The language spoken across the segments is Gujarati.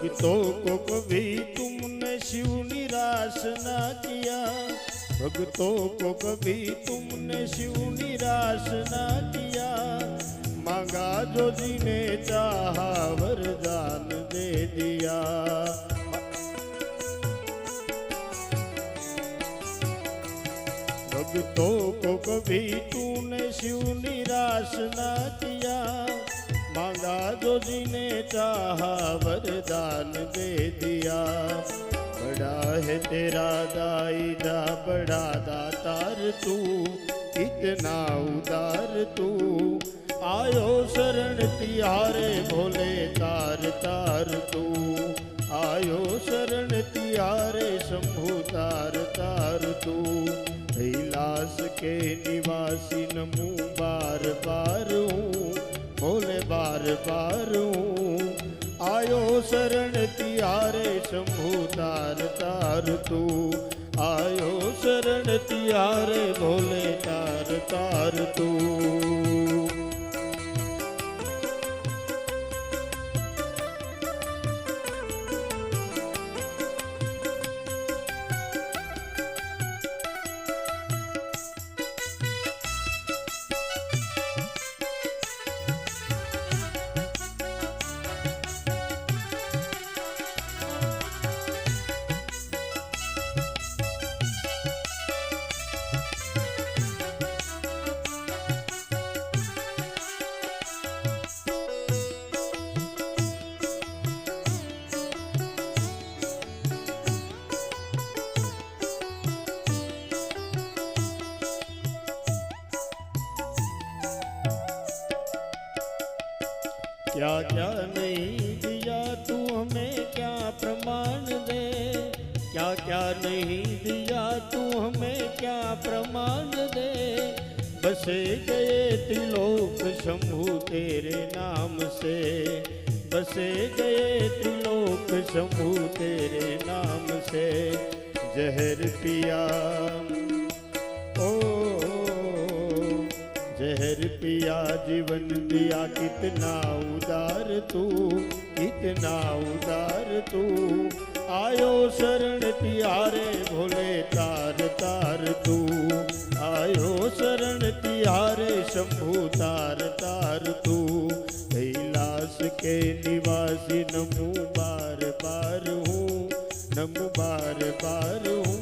भक्तों को कभी तुमने शिव निराश ना किया, भक्तों को कभी तुमने शिव निराश ना किया। मांगा जो जिने चाहा वरदान दे दिया। भक्तों को कभी तूने शिव निराश ना किया। मांगा जो जिने चाहा वरदान दे दिया। बड़ा है तेरा दाईदा बड़ा दातार तू, इतना उदार तू। आयो शरण तिहारे भोले तार तार तू। आयो शरण तिहारे शंभु तार तार तू। कैलाश के निवासी नमू बार बार हूँ, भोले बार बार हूँ। आयो शरण तिहारे शंभु तार तार तू। आयो शरण तिहारे भोले तार तार तू। क्या क्या नहीं दिया तू हमें क्या प्रमाण दे। क्या क्या नहीं दिया तू हमें क्या प्रमाण दे। बसे गए त्रिलोक शंभु तेरे नाम से। बसे गए त्रिलोक शंभु तेरे नाम से। जहर पिया जहर पिया जीवन दिया कितना उदार तू, कितना उदार तू। आयो शरण तिहारे भोले तार तार तू। आयो शरण तिहारे शंभु तार तार तू। कैलाश के निवासी नमो बार बार हूँ, नमो बार बार हूँ।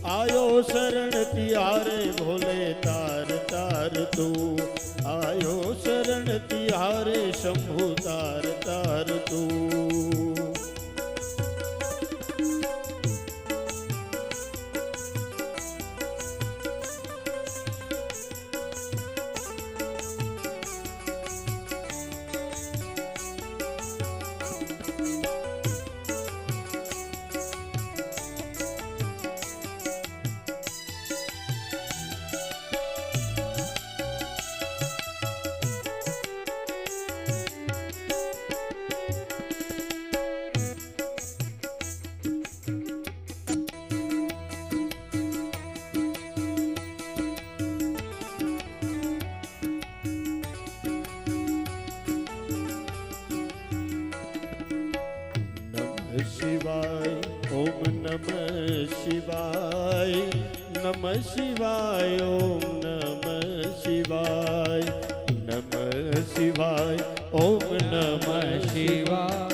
आयो शरण तिहारे भोले तार तार तू। आयो शरण तिहारे शंभु तार तार तू। शिवाय ओम नमः शिवाय। नमः शिवाय ओम नमः शिवाय। नमः शिवाय ओम नमः शिवाय।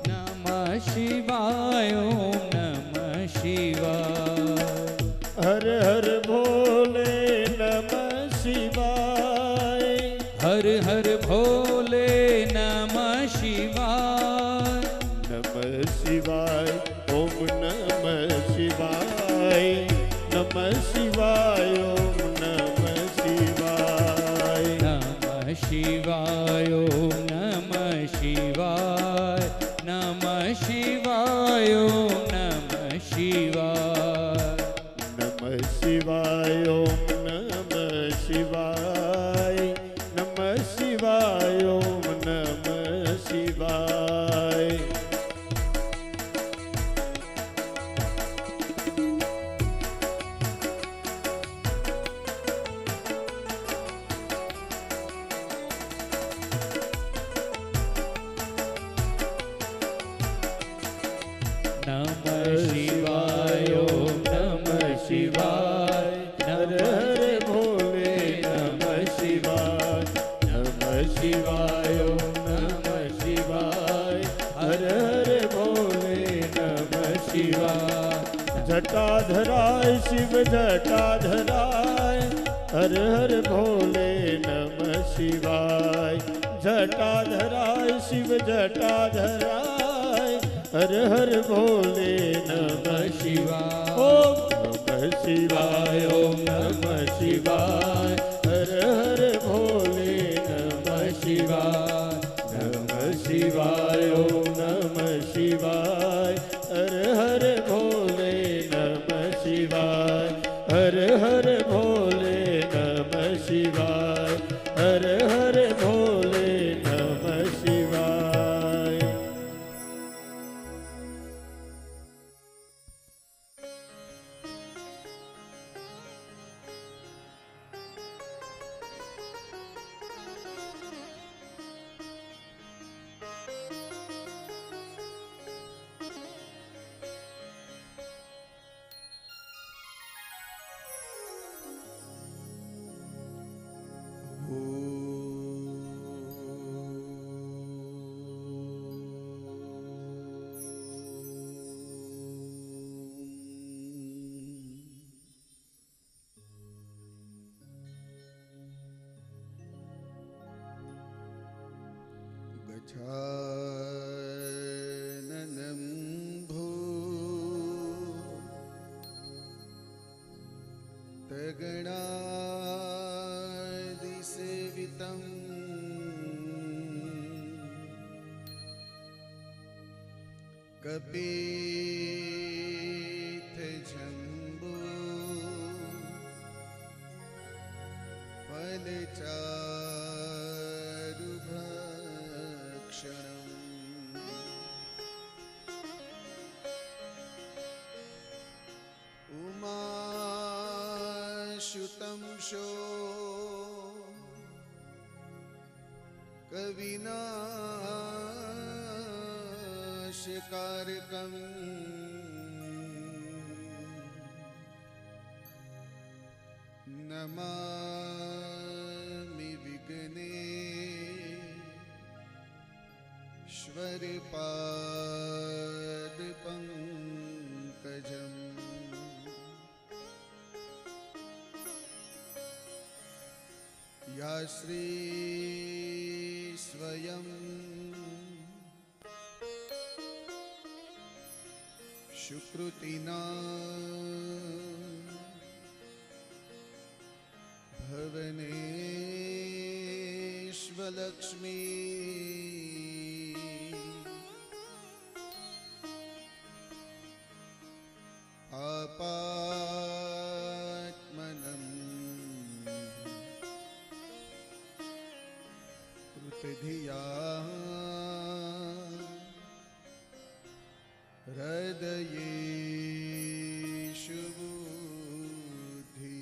नमः शिवाय ओम नमः शिवाय। हर हर भोले नमः शिवाय। हर हर भोले नमः शिवाय। नमः शिवाय ओम नमः शिवाय। नमः शिवाय ओम नमः शिवाय। नमः शिवाय ओम नमः शिवाय। नमः शिवाय ओम नमः शिवाय। नमः शिवाय ओम नमः शिवाय। नमः शिवाय ओम नमः शिवाय। जटाधराय शिव जटाधराय हर हर भोले नमः शिवाय जटाधराय शिव जटाधराय हर हर भोले नमः शिवाय ओम नमः शिवाय ओम नमः शिवाय हर हर भोले नमः शिवाय नमः शिवाय ओम नमः शिवाय हर हर भोले नमः शिवाय हर हर भोले नमः शिवाय हर हर भोले नमः शिवाय गजाननं भूतगणादिसेवितं कपीतजम्बो फलचारुभक्षणम् उमाशुतं शो कविनाशकारकम् नमामि विघ्नेश्वरपादपङ्कजम् या श्री स्वयं सुकृतिना भवनेश्वलक्ष्मी आपात्मनम् कृतधिया हृदयेषु बुद्धि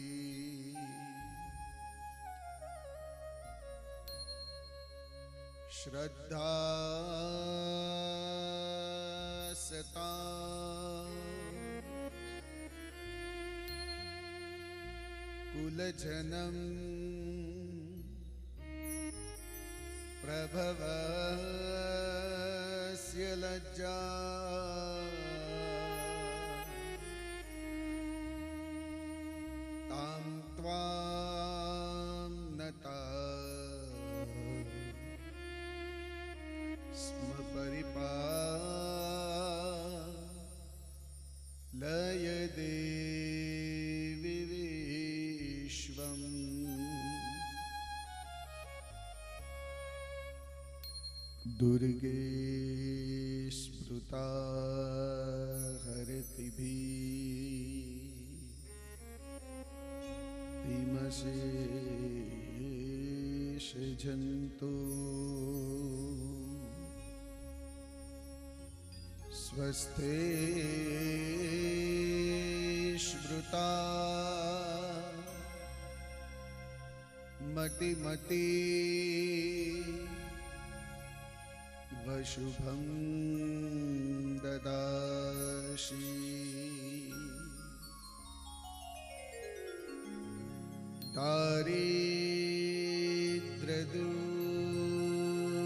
श्रद्धा सता कुलजनम प्रभवस्य लज्जा तां त्वां नता स्म परिपालय देवि विश्वम् दुर्गे स्मृता हरतिभिः जन्तु स्वस्थे स्मृता मतिमति वशुभं ददासि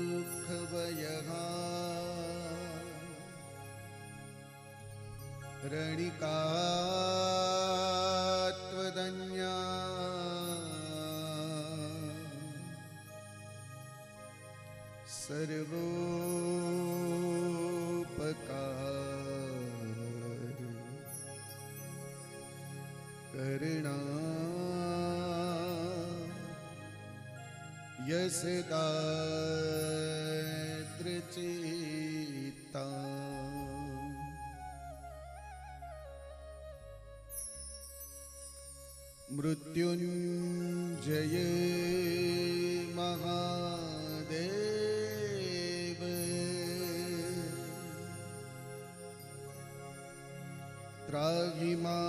दारिद्र्यदुःखभयः रणिक त्वदन्या सर्वोपकार करणा यस्दाद्रचित्ता मृत्युञ्जय महादेव त्राहि मां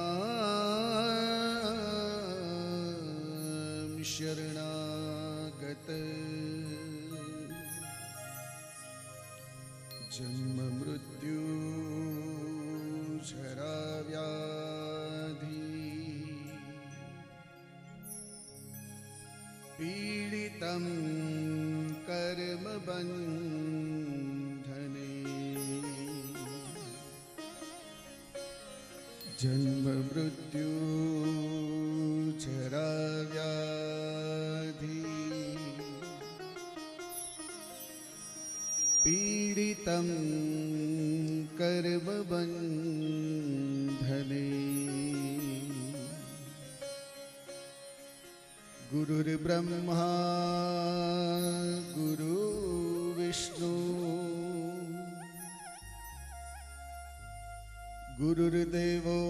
शरणागत जन्म मृत्यु जरा व्याधि पीडितं कर्म बन्धने जन्म मृत्यु जरा व्याधि पीडितं कर्म बन्धने गुरुर्ब्रह्मा गुरुर्विष्णु गुरुर्देवो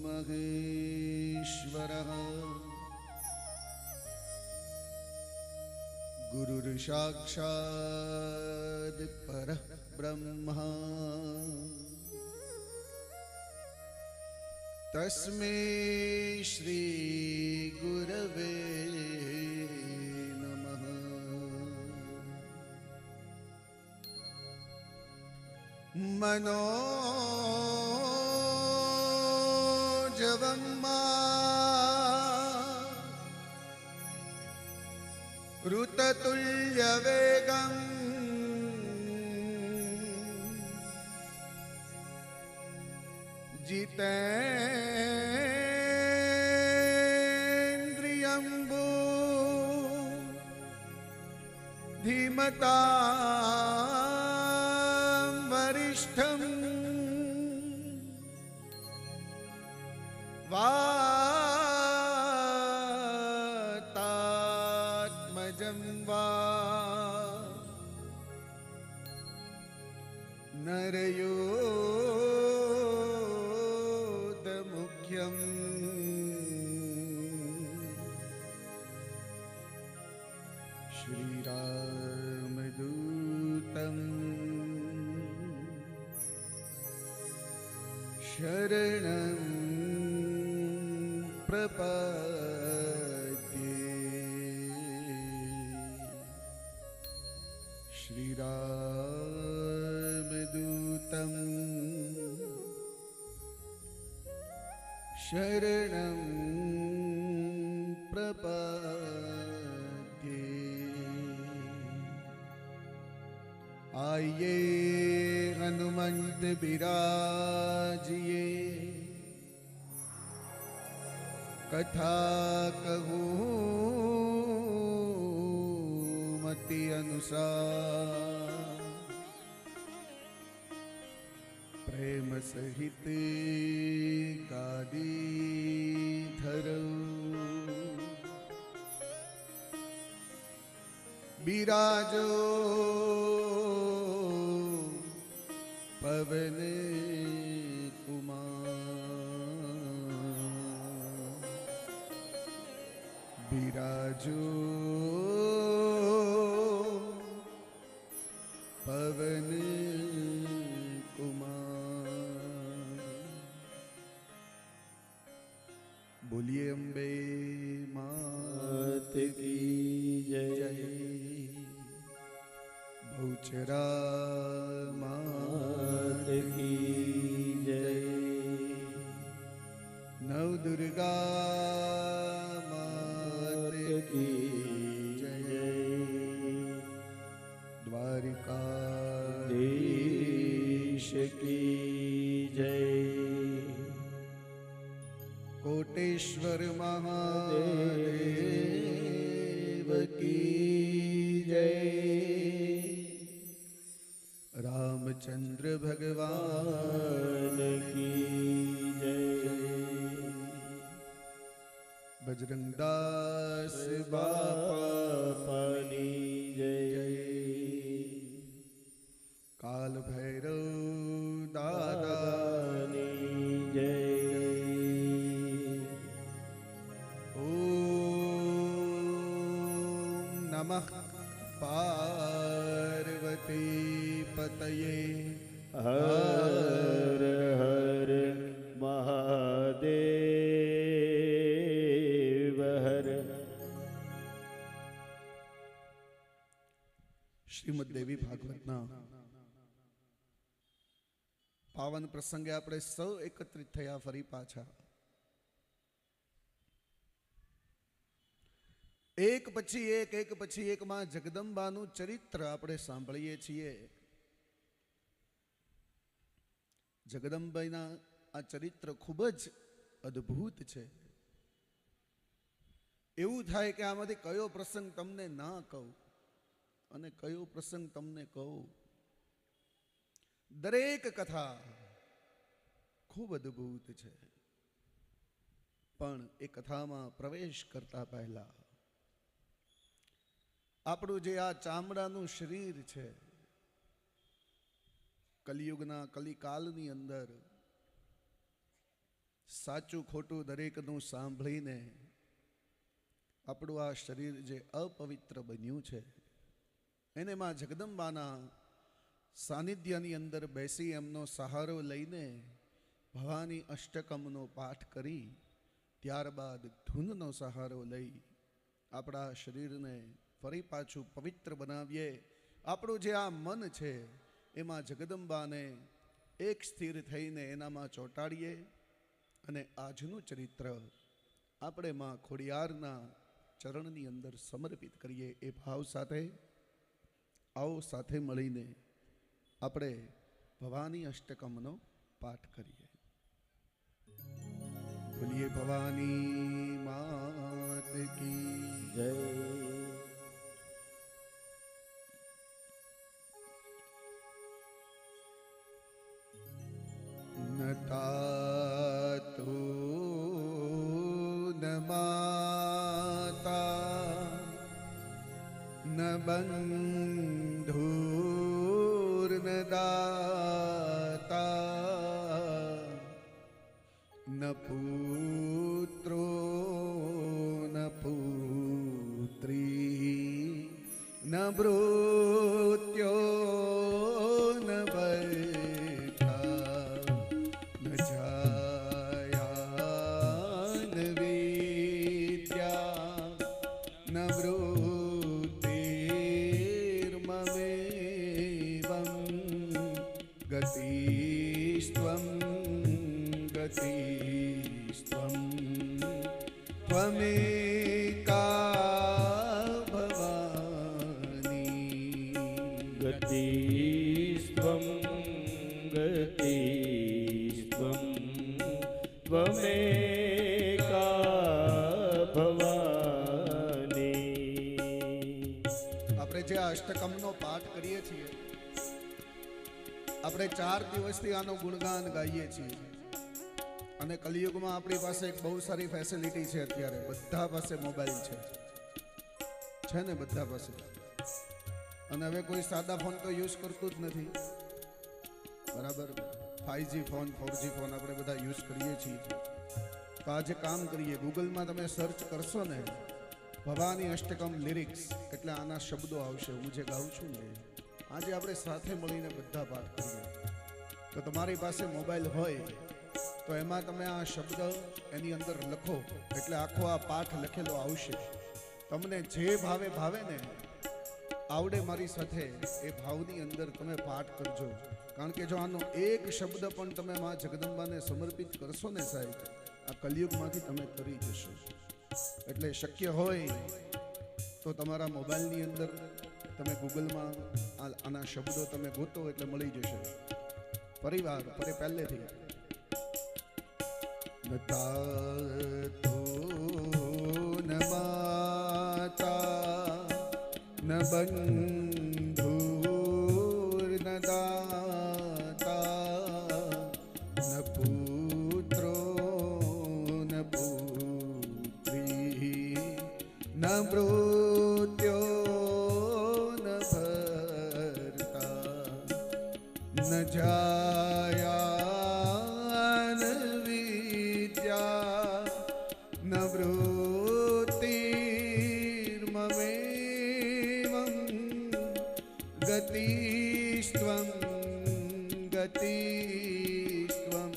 महेश्वरः गुरुर्साक्षात् परः ब्रह्म तस्मै श्री गुरवे नमः। मनोजवं ऋततुल्यवेगम् जितेन्द्रियं धीमतां वरिष्ठं वातात्मजं वा नरयोधमुख्यं श्रीरामदूतं शरणं प्रपद्ये श्रीरामदूतं शरणं प्रपद्ये। आइए हनुमंत बिराजिए कथा कहूँ मति अनुसार प्रेम सहित गादी धरो बिराजो पवन कुमार बिराजो पवन कुमार। बोलिए अम्बे मात की जय, बहुचरा मात की जय, नव दुर्गा मात की द्वारिकाधीश કી જય કોટેશ્વર મહાદેવ કી જય રામચંદ્ર ભગવાન કી જય બજરંગદાસ બાપાની જય કાલ ભૈરવ દાદાની જય ઓમ નમઃ પાર્વતી પતયે હર હર મહાદેવ હર શ્રીમદ દેવી ભાગવતના પાવન પ્રસંગે આપણે સૌ એકત્રિત થયા ફરી પાછા એક પછી એક માં જગદંબાનું ચરિત્ર આપણે સાંભળીએ છીએ. જગદંબાના આ ચરિત્ર ખૂબ જ અદ્ભુત છે. એવું થાય કે આમાંથી કયો પ્રસંગ તમને ના કહું અને કયો પ્રસંગ તમને કહું. દરેક કથા ખૂબ અદ્ભુત છે. પણ એ કથામાં પ્રવેશ કરતા પહેલા આપણું જે આ ચામડાનું શરીર છે, કલિયુગના કલિકાલની અંદર સાચું ખોટું દરેકનું સાંભળીને આપણું આ શરીર જે અપવિત્ર બન્યું છે એને માં જગદંબાના સાનિધ્યની અંદર બેસી એમનો સહારો લઈને ભવાની અષ્ટકમનો પાઠ કરી ત્યારબાદ ધૂનનો સહારો લઈ આપણા શરીરને ફરી પાછું પવિત્ર બનાવીએ. આપણું જે આ મન છે એમાં જગદંબાને એક સ્થિર થઈને એનામાં ચોંટાડીએ અને આજનું ચરિત્ર આપણે માં ખોડિયારના ચરણની અંદર સમર્પિત કરીએ. એ ભાવ સાથે આવો સાથે મળીને આપણે ભવાની અષ્ટકમનો પાઠ કરીએ. બોલીએ ભવાની માત કી જય નતાતુ ન માતા ન બંધુર્ન દાતા ન પુત્રો ન પુત્રી ન ભૃત્યો ન ગતિસ્ત્વં ગતિસ્ત્વં ત્વમેકા ભવાની. આપણે જે અષ્ટકમનો પાઠ કરીએ છીએ આપણે 4 દિવસથી આનો ગુણગાન ગાઈએ છીએ અને કલિયુગમાં આપણી પાસે એક બહુ સારી ફેસિલિટી છે. અત્યારે બધા પાસે મોબાઈલ છે ને બધા પાસે. અને હવે કોઈ સાદા ફોન તો યુઝ કરતું જ નથી, બરાબર. 5G ફોન 4G ફોન આપણે બધા યુઝ કરીએ છીએ. તો આજે કામ કરીએ, ગૂગલમાં તમે સર્ચ કરશો ને ભવાની અષ્ટકમ લિરિક્સ એટલે આના શબ્દો આવશે. હું જે ગાઉં છું ને આજે આપણે સાથે મળીને બધા પાઠ કરીએ. તો તમારી પાસે મોબાઈલ હોય તો એમાં તમે આ શબ્દ એની અંદર લખો એટલે આખો આ પાઠ લખેલો આવશે. તમને જે ભાવે ને આવડે મારી સાથે એ ભાવની અંદર તમે પાઠ કરજો. કારણ કે જો આનો એક શબ્દ પણ તમે માં જગદંબાને સમર્પિત કરશો ને સાહેબ, આ કલિયુગમાંથી તમે તરી જશો. એટલે શક્ય હોય તો તમારા મોબાઈલની અંદર તમે ગૂગલમાં આના શબ્દો તમે ગોતો એટલે મળી જશે. પરિવાર પહેલેથી ન તાતો ન માતા ન બંધુર ન દાતા ન પુત્રો ન પુત્રી ન મૃત્યો ન ભર્તા ન જાયા ન વિદ્યા ન વૃત્તિર્મમેવં ગતિસ્ત્વં ગતિસ્ત્વં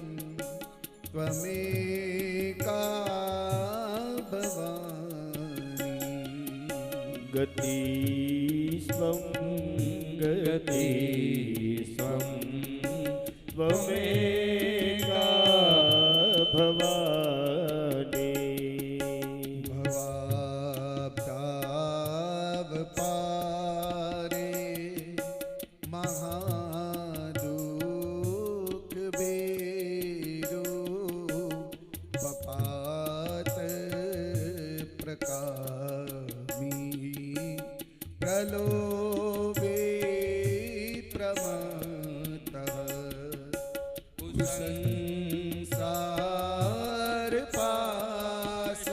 ત્વમેકા ભવાની ગતિસ્વં ગતિસ્વં ત્વમેકા ભવાની ભવાબ્દાવપારે મહાદુઃખ બેરો પપાત પ્રકામી પ્રલોભે પ્રમતઃ સંસાર પાસ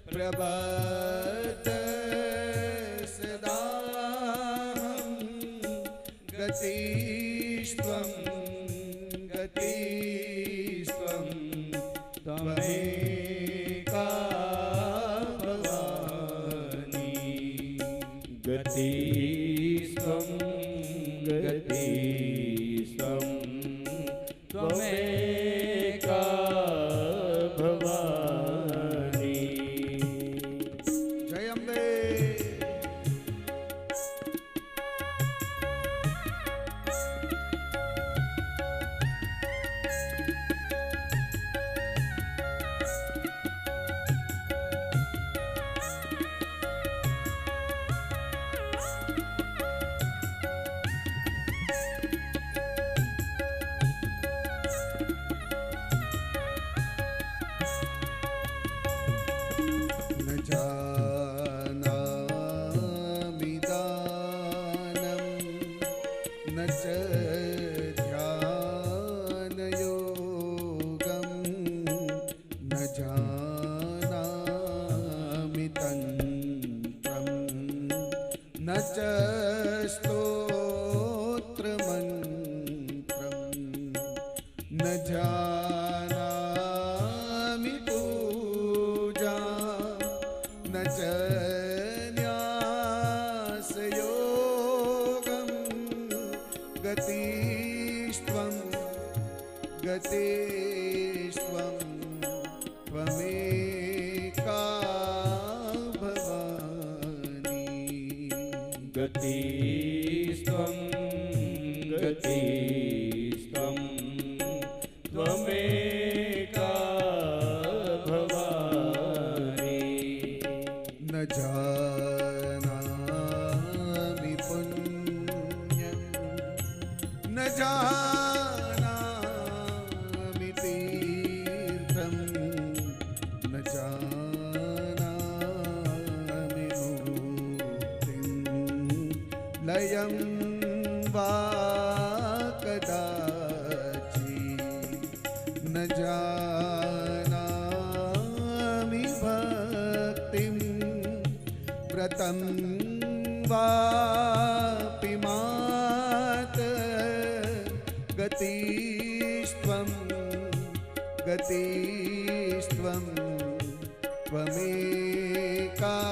પ્રબદ્ધ સદાહં ગતિસ્ત્વં ગતિસ્ત્વં ત્વમેકા ભવાની ગતિસ્વં ગતિસ્વં ત્વમેકા ભવાની. જય અંબે. ન જાનામિ દાનં ન ચ ધ્યાનયોગં ન જાનામિ તંત્રં ન ચ સ્તોત્રમંત્રં ન જાનામિ પૂજા ન ચ ન્યાસયોગં ગતિસ્ત્વં ગતિસ્ત્વં ત્વમેકા ભવાની ગતિસ્ત્વં ગતિસ્ત્વં ત્વમેકા ભવાની. ન જાનામિ પુણ્યં ન જાનામિ તીર્થં ન જાનામિ મુક્તિં લયં વા કદાચિत् ન જાનામિ ભક્તિં વ્રतं વાપि માત ગતિસ્ત્વં ગતિસ્ત્વં ત્વમેકા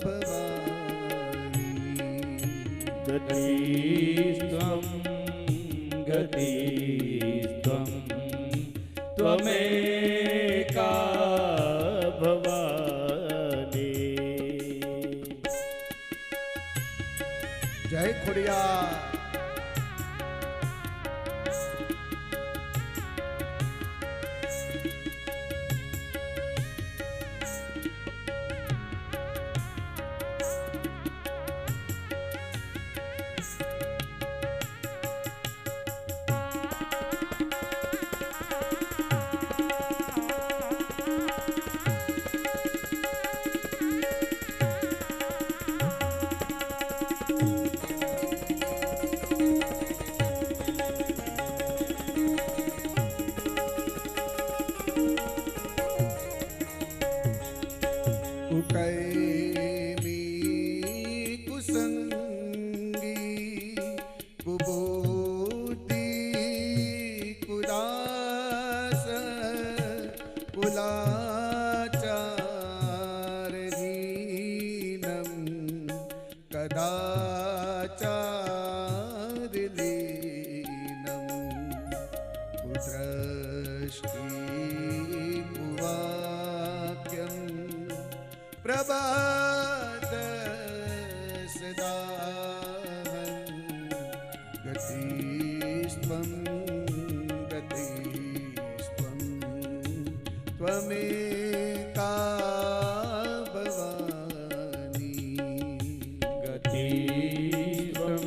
ભવાની ગતિસ્ત્વં ગતિસ્ત્વં ત્વમેકા ભવાની. જય ખોડિયાર. પ્રભાત સદાહં ગતિસ્ત્વં ગતિસ્ત્વં ત્વમેકા ભવાની ગતિસ્ત્વં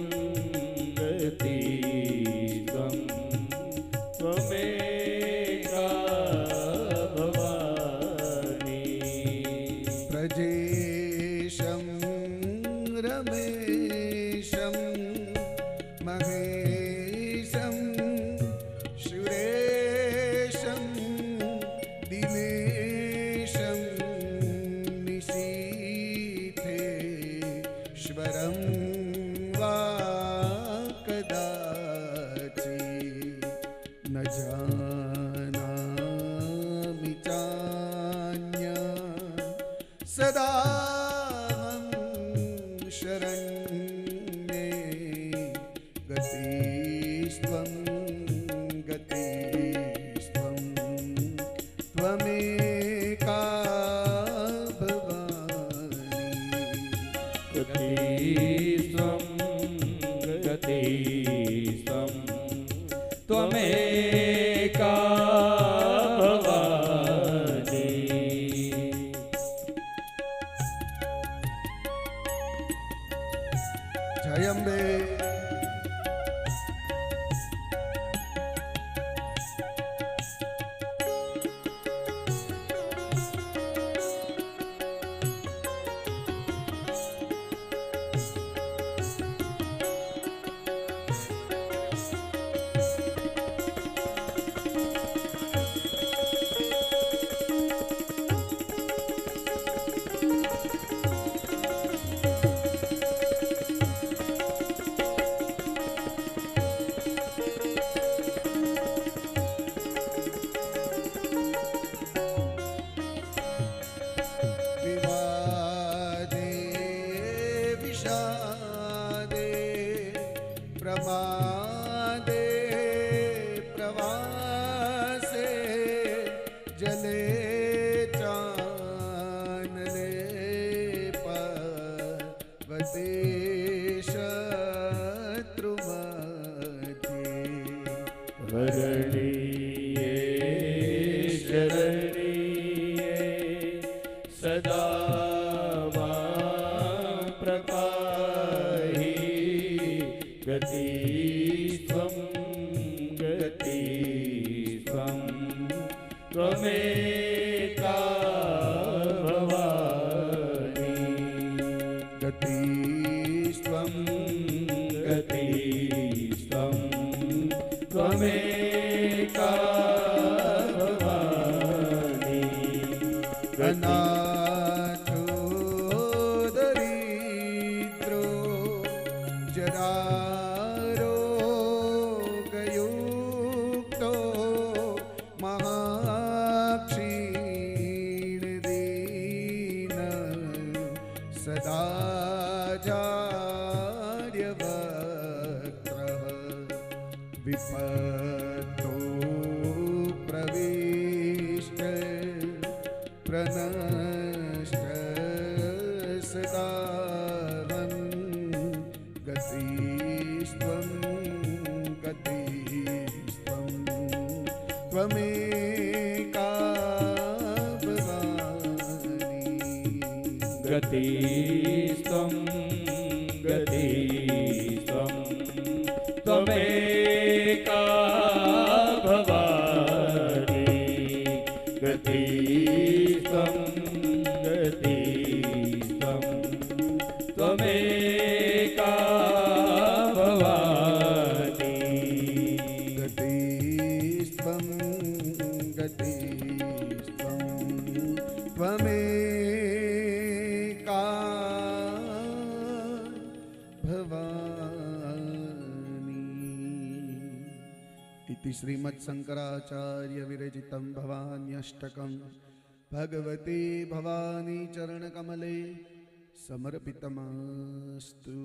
ગતિસ્ત્વં ત્વમેકા ભવાની પ્રજેશં રમેશં મહેશં સુરેશં દિનેશં નિશીથેશ્વરં વા કદાચિ ન જાનામિ ચાન્ય સદાહં શરણ્યે ગતિસ્ત્વં ગતિસ્ત્વં ત્વમેકા ભવાની ગતિસ્ત્વં ગતિસ્ત્વં ત્વમેકા ભવાની જય અંબે વિવાદે વિષાદે પ્રમાદે પ્રવાસે જલે ચાનલે પવતે શત્રુમધ્યે હરણીએ શરણીએ સદા માં પ્રપાહી ગતિસ્ત્વં ગતિસ્ત્વં ત્વમેકા ભવાની ગતિસ્ત્વં ગતિસ્ત્વં ત્વમેકા ભવાની અનાથો દરિદ્રો જરારોગયુક્તો મહાક્ષીણદીન સદા જાર્યવક્ત્રઃ વિપત્તો પ્રવિષ્ટ પ્રનષ્ટ સદાવન ગતિસ્ત્વં ગતિસ્ત્વં ત્વમેકા ભવાની ગતિસ્ત્વં ગતિસ્ત્વં ત્વમેકા ભવાની ગતિસ્ત્વં ગતિસ્ત્વં ત્વમેકા ભવાની ગતિસ્ત્વં ગતિસ્ત્વં ત્વમેકા ભવાની इति श्रीमत्शंकराचार्य विरचितं भवान्यष्टकं भगवती भवानी चरणकमले समर्पितमस्तु।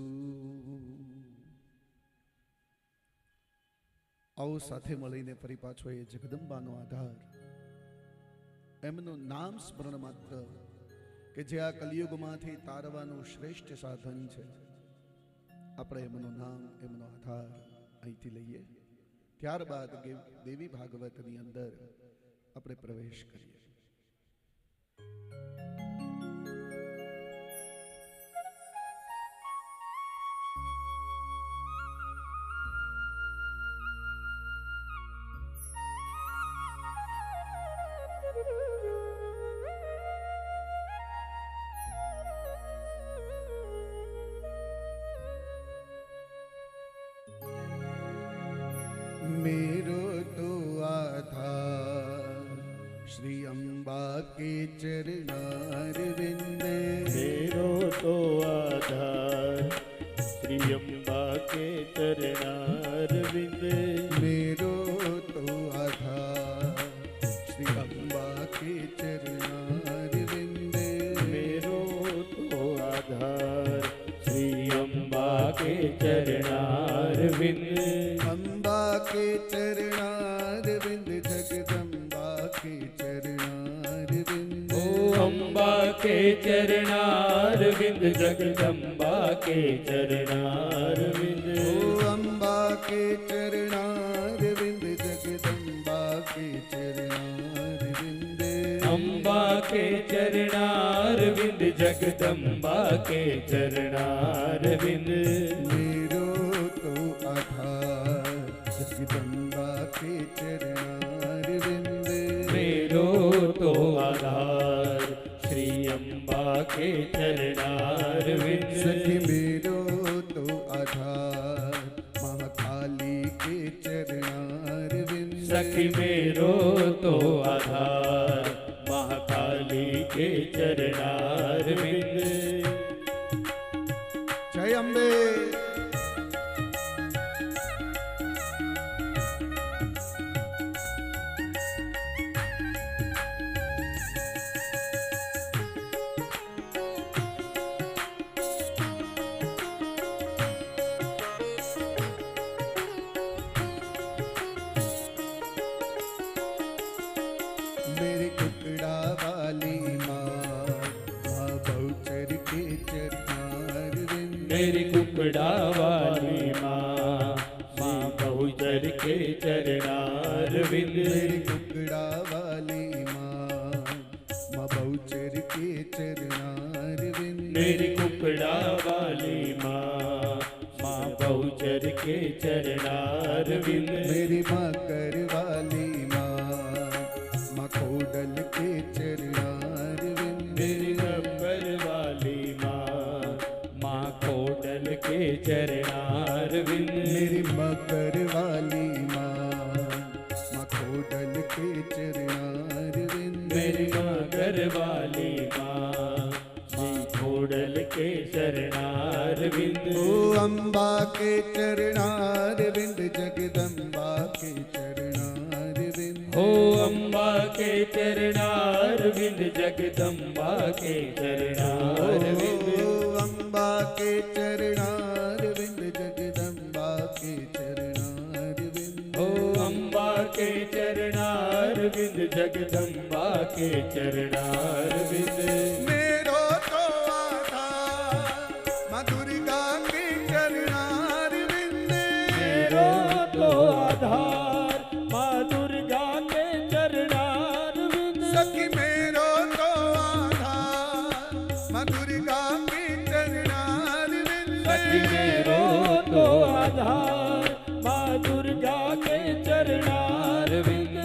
આવો સાથે મળીને ફરી પાછો એ જગદંબાનો આધાર એમનું નામ સ્મરણ માત્ર કે જે આ કલિયુગમાંથી તારવાનું શ્રેષ્ઠ સાધન છે. આપણે એમનું નામ, એમનો આધાર અહીંથી લઈએ. ત્યારબાદ દેવી ભાગવતની અંદર આપણે પ્રવેશ કરીએ. मेरो तो आधार श्री अम्बा के चरणारविंद. मेरो तो आधार श्री अम्बा के चरणारविंद. मेरो तो आधार श्री अम्बा के चरणारविंद. मेरो तो आधार श्री अम्बा के चरणारविंद. अम्बा के चरणारविंद जगदम्बा के चरणारविंद. ओ अम्बा के चरणारविंद जगदम्बा के चरणारविंद. ओ अम्बा के चरणारविंद जगदम्बा के चरणारविंद. अम्बा के चरणारविंद जगदम्बा के चरणारविंद. मेरो तो आधार जगदम्बा के चरणारविंद. मेरो तो आधार श्री अम्बा के चरणारविंद. सखी मेरो तो आधार महाकाली के चरणारविंद. सखी मेरो तो आधार महाकाली के चरणारविंद. जय अम्बे. मेरी कुकड़ा वाली माँ बहुचर के चरणारविंद. मेरी कुकड़ा वाली माँ माँ बहुचर के चरणारविंद. मेरी कुकड़ा वाली माँ बहुचर के चरणारविंद. मेरी कुकड़ा वाली माँ माँ बहुचर के चरणारविंद. मेरी मकर वाली माँ खोडल के चरणारविंद. मेरी नंबर वाली माँ माँ कोटल के चरणारविंद. मेरी मकर वाली माँ खोडल के चरणारविंद. मेरी मगर वाली माँ माँ कोटल के चरणारविंद. ओ अम्बा के चरणारविंद जगदम्बा के चरणारविंद. हो अम्बा के चरणारविंद जगदम्बा के चरणारविंद. ओ अम्बा के चरणारविंद जगदम्बा के चरणारविंद. हो अम्बा के चरणारविंद जगदम्बा के चरणारविंद. मेरो तो आधार माँ दुर्गा के चरणारविंद. मेरो तो आधार माँ दुर्गा के चरणारविंद. सखी मेरो तो आधार माँ दुर्गा के चरणारविंद. सखी मेरो तो आधार माँ दुर्गा के चरणारविंद.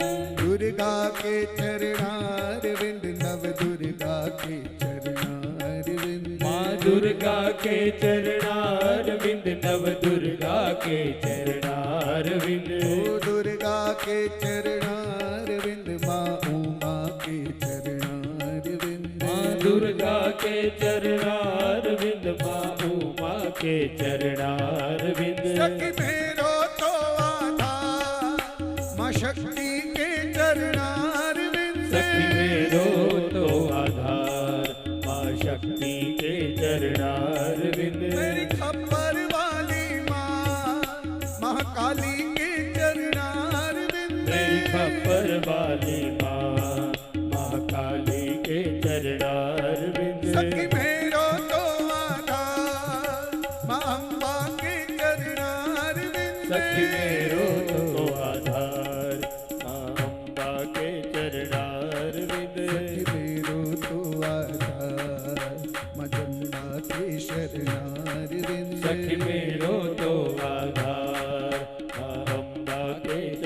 दुर्गा के चरणारविंद नव दुर्गा के चरणारविंद. माँ दुर्गा के चरणारविंद नव दुर्गा के चरणारविंद. ओ दुर्गा के चरणारविंद माँ उमा के चरणारविंद. माँ दुर्गा के चरणारविंद माँ उमा के चरणारविंद. सखी मेरो तो आधार माँ शक्ति के चरणारविंद. सखी मेरो तो आधार माँ शक्ति के चरणारविंद. मेरी खप्पर वाली माँ महाकाली के चरणारविंद. मेरी खप्पर वाली माँ महाकाली के चरणारविंद.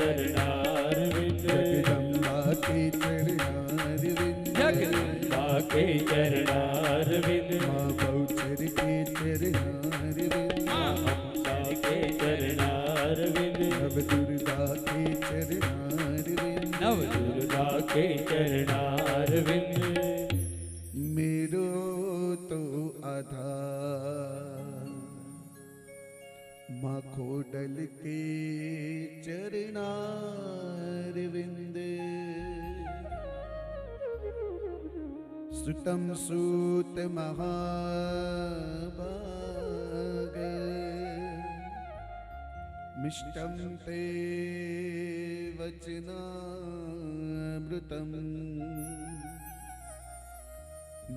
चरणारविंद जगदम्बा के चरणारविंद जगदम्बा के चरणारविंद माँ बहुचर के चरणारविंद ममता के चरणारविंद नव दुर्गा के चरणारविंद नव दुर्गा के चरणारविंद मेरो तो आधार माँ खोडल के चरणारविंद सुतम सूत महाभाग मिष्टम ते वचनामृतम्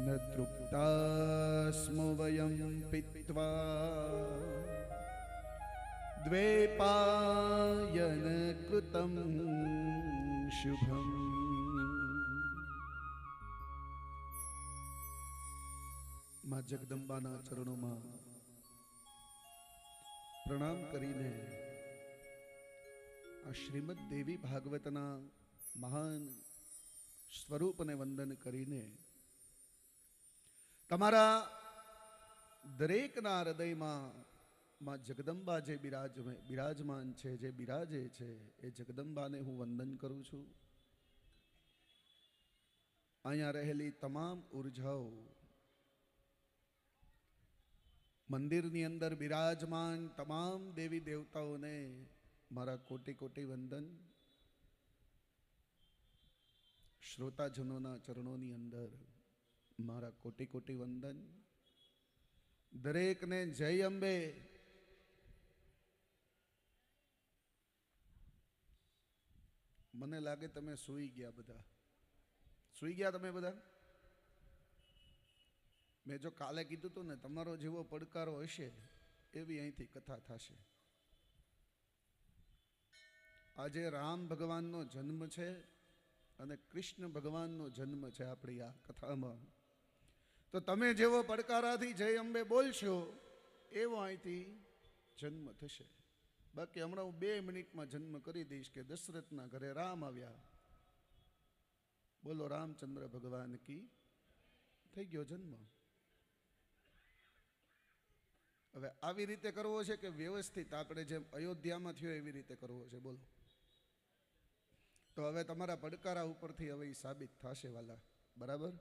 न तृप्तास्मो वयं पीत्वा द्वैपायन कृतं शुभम् માં જગદંબાના ચરણોમાં પ્રણામ કરીને આ શ્રીમદ દેવી ભાગવતના મહાન સ્વરૂપને વંદન કરીને તમારા દરેકના હૃદયમાં માં જગદંબા જે બિરાજમાન છે, જે બિરાજે છે, એ જગદંબાને હું વંદન કરું છું. અહીંયા રહેલી તમામ ઉર્જાઓ મંદિરની અંદર બિરાજમાન તમામ દેવી દેવતાઓને મારા કોટી કોટી વંદન. શ્રોતાજનોના ચરણોની અંદર મારા કોટી કોટી વંદન. દરેકને જય અંબે. મને લાગે તમે સૂઈ ગયા બધા. સૂઈ ગયા તમે બધા? મેં જો કાલે કીધું હતું ને, તમારો જેવો પડકારો હશે એવી અહીંથી કથા થશે. આજે રામ ભગવાનનો જન્મ છે અને કૃષ્ણ ભગવાનનો જન્મ છે આપણી આ કથામાં. તો તમે જેવો પડકારાથી જય અંબે બોલશો એવો અહીંથી જન્મ થશે. બાકી હમણાં હું 2 મિનિટમાં જન્મ કરી દઈશ કે દશરથના ઘરે રામ આવ્યા, બોલો રામચંદ્ર ભગવાન કી, થઈ ગયો જન્મ. હવે આવી રીતે કરવો છે કે વ્યવસ્થિત આપણે જેમ અયોધ્યામાં થયો એવી રીતે કરવો છે? બોલો. તો હવે તમારા પડકારા ઉપરથી હવે એ સાબિત થશે વાલા. બરાબર?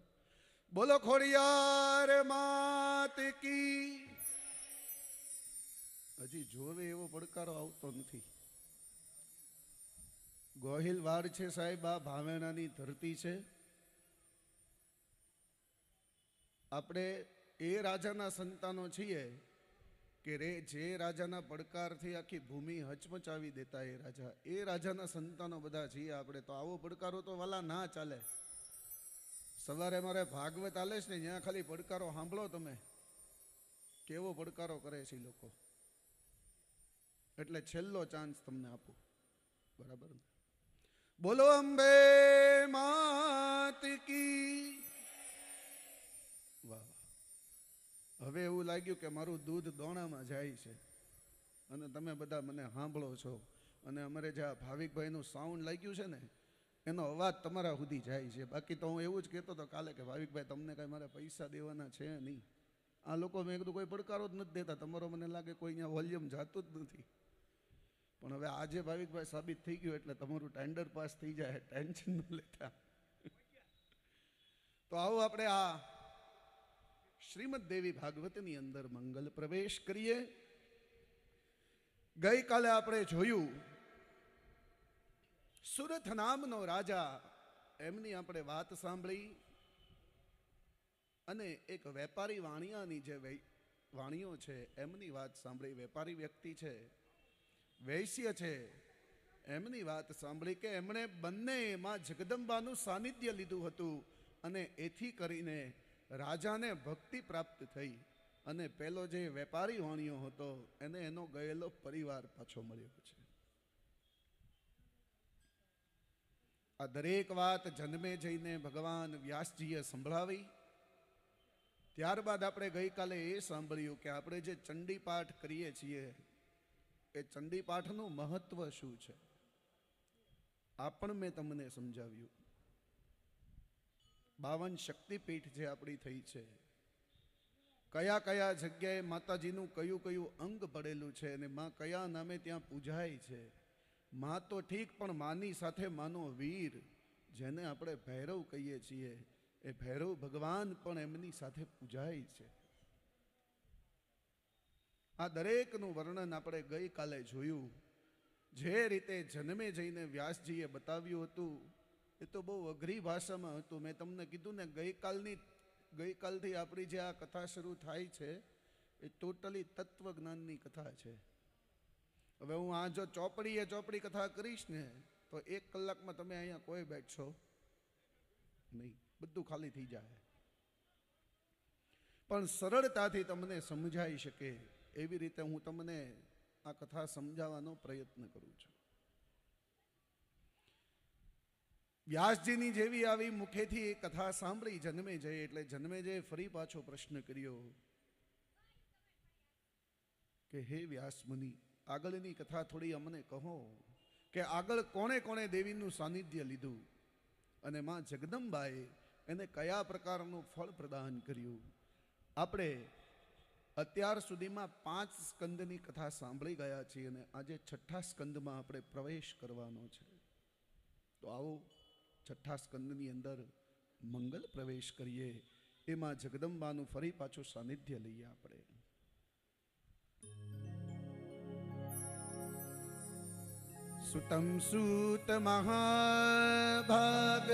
બોલો ખોડિયાર માત કી. હજી જોવે એવો પડકારો આવતો નથી. ગોહિલ વાડ છે સાહેબ, આ ભાવેણાની ધરતી છે. આપણે એ રાજાના સંતાનો છીએ કે જે રાજાના પડકારથી આખી ભૂમિ હચમચાવી દેતા એ રાજાના સંતાનો બધા છીએ આપણે. તો આવો પડકારો તો વાલા ના ચાલે. સવારે મારે ભાગવત આલે છે ને, ત્યાં ખાલી પડકારો સાંભળો તમે, કેવો પડકારો કરે છે લોકો. એટલે છેલ્લો ચાન્સ તમને આપું. બરાબર? બોલો અંબે માત કી. વાહ. હવે એવું લાગ્યું કે મારું દૂધ દોણામાં જાય છે અને તમે બધા મને સાંભળો છો. અને અમારે જે આ ભાવિકભાઈનું સાઉન્ડ લાગ્યું છે ને, એનો અવાજ તમારા સુધી જાય છે. બાકી તો હું એવું જ કહેતો હતો કાલે કે ભાવિકભાઈ તમને કાંઈ મારે પૈસા દેવાના છે નહીં. આ લોકો મેં કીધું કોઈ પડકારો જ નથી દેતા, તમારો મને લાગે કોઈ અહીંયા વોલ્યુમ જાતું જ નથી. પણ હવે આજે ભાવિકભાઈ સાબિત થઈ ગયું એટલે તમારું ટેન્ડર પાસ થઈ જાય, ટેન્શન ન લેતા. તો આવો આપણે આ શ્રીમદ દેવી ભાગવતની અંદર મંગલ પ્રવેશ કરીએ. ગઈકાલે આપણે જોયું સુરથ નામનો રાજા, એમની આપણે વાત સાંભળી. અને એક વેપારી વાણિયાની જે વાણીઓ છે એમની વાત સાંભળી. વેપારી વ્યક્તિ છે, વૈશ્ય છે, એમની વાત સાંભળી કે એમણે બંનેમાં જગદંબાનું સાનિધ્ય લીધું હતું અને એથી કરીને રાજાને ભક્તિ પ્રાપ્ત થઈ. અને પેલો જે વેપારી વાણિયો હતો એને એનો ગયેલો પરિવાર પાછો મળ્યો છે. આ દરેક વાત જન્મે જઈને ભગવાન વ્યાસજીએ સંભળાવી. ત્યારબાદ આપણે ગઈકાલે એ સાંભળ્યું કે આપણે જે ચંડી પાઠ કરીએ છીએ એ ચંડી પાઠનું મહત્વ શું છે. આ પણ મેં તમને સમજાવ્યું. 52 શક્તિપીઠ જે આપણી થઈ છે, કયા કયા જગ્યાએ માતાજીનું કયું કયું અંગ પડેલું છે અને માં કયા નામે ત્યાં પૂજાય છે. માં તો ઠીક, પણ માની સાથે માનો વીર જેને આપણે ભૈરવ કહીએ છીએ, એ ભૈરવ ભગવાન પણ એમની સાથે પૂજાય છે. આ દરેકનું વર્ણન આપણે ગઈકાલે જોયું. જે રીતે જન્મે જઈને વ્યાસજીએ બતાવ્યું હતું એ તો બહુ અઘરી ભાષામાં હતું. મેં તમને કીધું ને, ગઈકાલથી આપણી જે આ કથા શરૂ થાય છે એ ટોટલી તત્વજ્ઞાનની કથા છે. હવે હું આ જો ચોપડી કથા કરીશ ને તો 1 કલાકમાં તમે અહીંયા કોઈ બેઠશો નહીં, બધું ખાલી થઈ જાય. પણ સરળતાથી તમને સમજાઈ શકે એવી રીતે હું તમને આ કથા સમજાવવાનો પ્રયત્ન કરું છું. વ્યાસજીની જેવી આવી મુખેથી એ કથા સાંભળી જન્મેજય, એટલે જન્મેજયે ફરી પાછો પ્રશ્ન કર્યો કે હે વ્યાસ મુનિ, આગળની કથા થોડી અમને કહો કે આગળ કોણે કોણે દેવીનું સાનિધ્ય લીધું અને માં જગદંબાએ એને કયા પ્રકારનું ફળ પ્રદાન કર્યું. આપણે અત્યાર સુધીમાં 5 સ્કંદની કથા સાંભળી ગયા છીએ અને આજે 6થા સ્કંદમાં આપણે પ્રવેશ કરવાનો છે. તો આવો 6થા સ્કંદની અંદર મંગલ પ્રવેશ કરીએ, એમાં જગદંબાનું ફરી પાછું સાનિધ્ય લઈએ આપણે. સુતમ સૂત મહાભાગ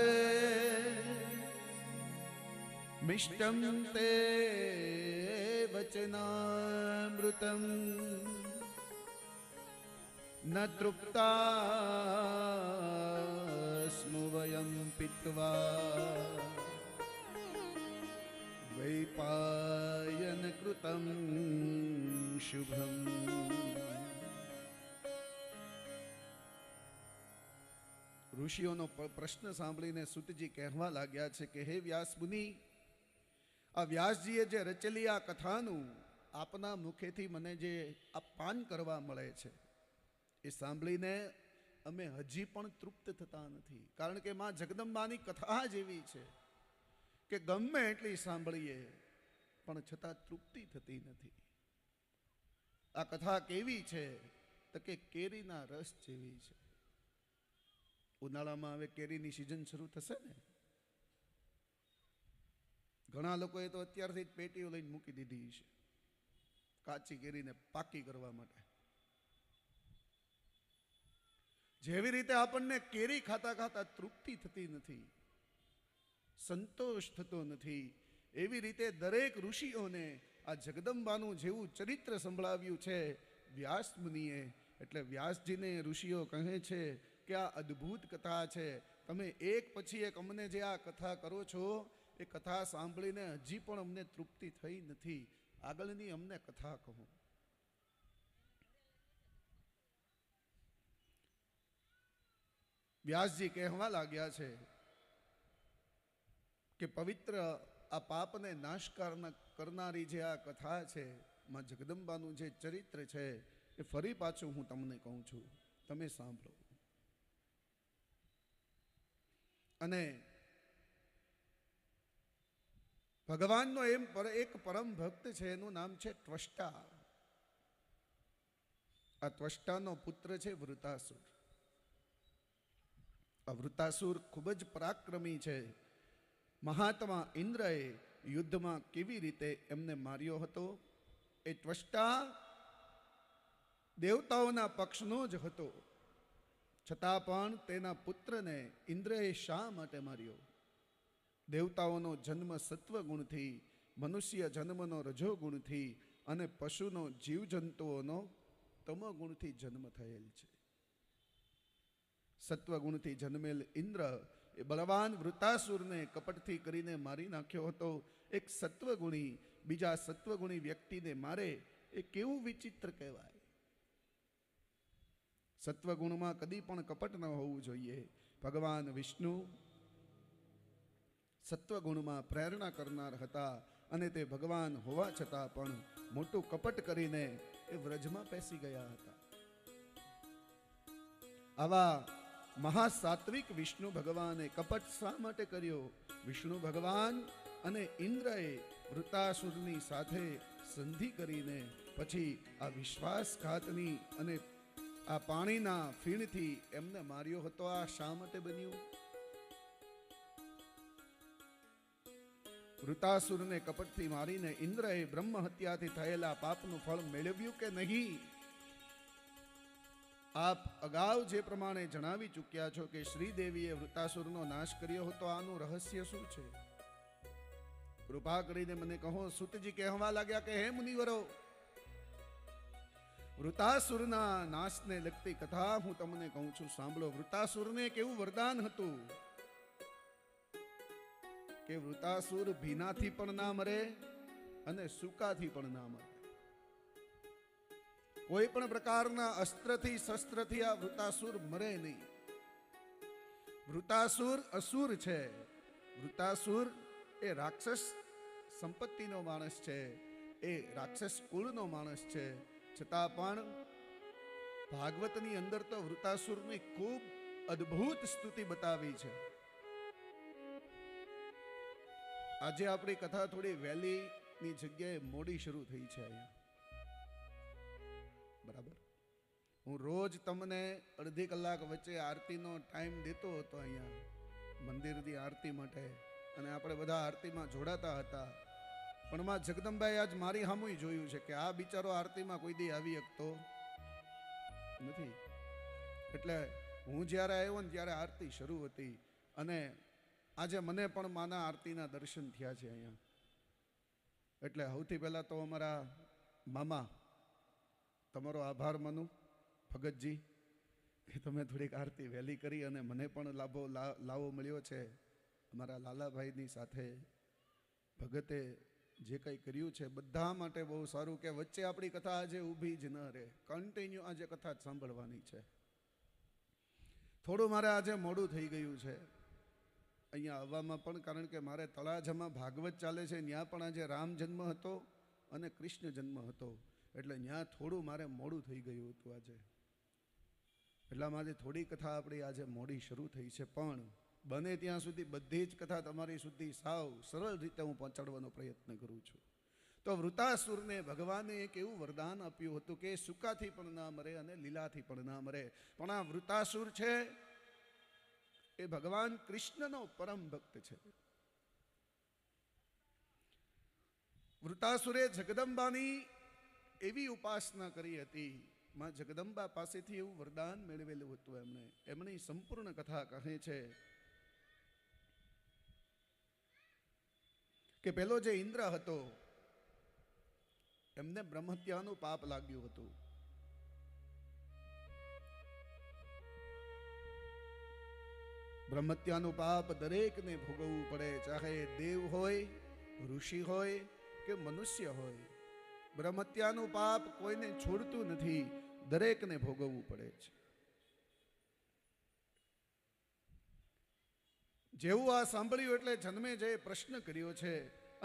મિષ્ટમ તે વચનામૃતમ ન તૃપ્તા સ્મુ વયમ પીત્વા વૈપાયન કૃતમ શુભમ. ઋષિઓનો પ્રશ્ન સાંભળીને સુતજી કહેવા લાગ્યા છે કે હે વ્યાસ મુનિ, આ વ્યાસજીએ જે રચેલી આ કથાનું આપના મુખેથી મને જે આ પાન કરવા મળે છે એ સાંભળીને અમે હજી પણ તૃપ્ત થતા નથી. કારણ કે માં જગદંબાની કથા જ એવી છે કે ગમે એટલી સાંભળીએ પણ છતાં તૃપ્તિ થતી નથી. આ કથા કેવી છે તો કે કેરીના રસ જેવી છે. ઉનાળામાં હવે કેરીની સિઝન શરૂ થશે ને, ઘણા લોકોએ તો અત્યારથી જ પેટીઓ લઈને મૂકી દીધી છે કાચી કેરીને પાકી કરવા માટે. જેવી રીતે આપણને કેરી ખાતા ખાતા તૃપ્તિ થતી નથી, સંતોષ થતો નથી, એવી રીતે દરેક ઋષિઓને આ જગદંબાનું જેવું ચરિત્ર સંભળાવ્યું છે વ્યાસ મુનિએ. એટલે વ્યાસજીને ઋષિઓ કહે છે કે આ અદ્ભુત કથા છે, તમે એક પછી એક અમને જે આ કથા કરો છો એ કથા સાંભળીને હજી પણ અમને તૃપ્તિ થઈ નથી, આગળની અમને કથા કહો. વ્યાસજી કહેવા લાગ્યા છે કે પવિત્ર આ પાપને નાશ કરનારી જે આ કથા છે, માં જગદંબાનું જે ચરિત્ર છે એ ફરી પાછું હું તમને કહું છું, તમે સાંભળો. અને ભગવાનનો એક પરમ ભક્ત છે, એનું નામ છે ત્વષ્ટા. આ ત્વષ્ટાનો પુત્ર છે વૃતાસુર. આ વૃતાસુર ખૂબ જ પરાક્રમી છે. મહાત્મા ઇન્દ્રએ યુદ્ધમાં કેવી રીતે એમને માર્યો હતો. એ ત્વષ્ટા દેવતાઓના પક્ષનો જ હતો, છતાં પણ તેના પુત્રને ઇન્દ્રએ શા માટે માર્યો? દેવતાઓનો જન્મ સત્વગુણથી, મનુષ્ય જન્મનો રજોગુણથી અને પશુનો જીવજંતુઓનો તમોગુણથી જન્મ થયેલ છે. સત્વગુણથી જન્મેલ ઇન્દ્ર એ બળવાન વૃતાસુરને કપટથી કરીને મારી નાખ્યો હતો. એક સત્વગુણી બીજા સત્વગુણી વ્યક્તિને મારે એ કેવું વિચિત્ર કહેવાય. સત્વગુણમાં કદી પણ કપટ ન હોવું જોઈએ. ભગવાન વિષ્ણુ સત્વગુણમાં પ્રેરણા કરનાર હતા અને તે ભગવાન હોવા છતાં પણ મોટું કપટ કરીને એ વ્રજમાં પેસી ગયા હતા. આવા મહાસાત્વિક વિષ્ણુ ભગવાને કપટ શા માટે કર્યો? વિષ્ણુ ભગવાન અને ઇન્દ્રએ વૃતાસુરની સાથે સંધિ કરીને પછી આ વિશ્વાસઘાતની અને આ પાણીના ફીણથી એમને માર્યો હતો. આ શા માટે બન્યું? વૃતાસુરને કપટથી મારીને ઇન્દ્રએ બ્રહ્મ હત્યાથી થયેલા પાપનું ફળ મેળવ્યું કે નહીં? આપ અગાઉ જે પ્રમાણે જણાવી ચૂક્યા છો કે શ્રીદેવીએ વૃતાસુરનો નાશ કર્યો હતો. આનું રહસ્ય શું છે? કૃપા કરીને મને કહો. સુતજી કહેવા લાગ્યા કે હે મુનિવરો, વૃતાસુરના નાશને લગતી કથા હું તમને કહું છું, સાંભળો. વૃતાસુરને કેવું વરદાન હતું કે વૃતાસુર ભીનાથી પણ ના મરે અને સૂકાથી પણ ના મરે. કોઈ પણ પ્રકારના અસ્ત્રથી શસ્ત્રથી આ વૃતાસુર મરે નહીં. વૃતાસુર અસુર છે. વૃતાસુર એ રાક્ષસ સંપત્તિનો માણસ છે, એ રાક્ષસ કુળનો માણસ છે. છતાં પણ ભાગવતની અંદર તો વૃતાસુરની ખૂબ અદ્ભુત સ્તુતિ બતાવી છે. આજે આપણી કથા થોડી વહેલીની જગ્યાએ મોડી શરૂ થઈ છે અહીંયા, બરાબર. હું રોજ તમને અડધી કલાક વચ્ચે આરતીનો ટાઈમ દેતો હતો અહીંયા મંદિરની આરતી માટે, અને આપણે બધા આરતીમાં જોડાતા હતા. પણ માં જગદંબાએ આજ મારી સામું જોયું છે કે આ બિચારો આરતીમાં કોઈ દી આવી શકતો નથી. એટલે હું જ્યારે આવ્યો ને ત્યારે આરતી શરૂ હતી, અને આજે મને પણ માના આરતીના દર્શન થયા છે અહીંયા. એટલે સૌથી પહેલાં તો અમારા મામા, તમારો આભાર માનું ભગતજી, કે તમે થોડીક આરતી વહેલી કરી અને મને પણ લાવો મળ્યો છે. અમારા લાલાભાઈની સાથે ભગતે જે કંઈ કર્યું છે બધા માટે બહુ સારું. કે વચ્ચે આપણી કથા આજે ઊભી જ ન રહે, કન્ટિન્યુ આજે કથા જ સાંભળવાની છે. થોડું મારે આજે મોડું થઈ ગયું છે અહીંયા આવવામાં પણ, કારણ કે મારે તળાજામાં ભાગવત ચાલે છે, ત્યાં પણ આજે રામ જન્મ હતો અને કૃષ્ણ જન્મ હતો, એટલે ત્યાં થોડું મારે મોડું થઈ ગયું હતું આજે. એટલા માટે થોડી કથા આપણી આજે મોડી શરૂ થઈ છે, પણ બને ત્યાં સુધી બધી જ કથા તમારી સુધી સાવ સરળ રીતે હું પહોંચાડવાનો પ્રયત્ન કરું છું. તો વૃતાસુરને ભગવાને એક એવું વરદાન આપ્યું હતું કે સૂકાથી પણ ના મરે અને લીલાથી પણ ના મરે. પણ આ વૃતાસુર છે એ ભગવાન કૃષ્ણનો પરમ ભક્ત છે. વૃતાસુરે જગદંબાની એવી ઉપાસના કરી હતી, માં જગદંબા પાસેથી એવું વરદાન મેળવેલું હતું. એમની સંપૂર્ણ કથા કહે છે કે પેલો જે ઇન્દ્ર હતો એમને બ્રહ્મહત્યાનું પાપ લાગ્યું હતું. બ્રહ્મહત્યાનું પાપ દરેકને ભોગવવું પડે, ચાહે દેવ હોય, ઋષિ હોય કે મનુષ્ય હોય. બ્રહ્મહત્યાનું પાપ કોઈને છોડતું નથી, દરેકને ભોગવવું પડે છે. જેવું આ સાંભળ્યું એટલે જન્મેજયે પ્રશ્ન કર્યો છે,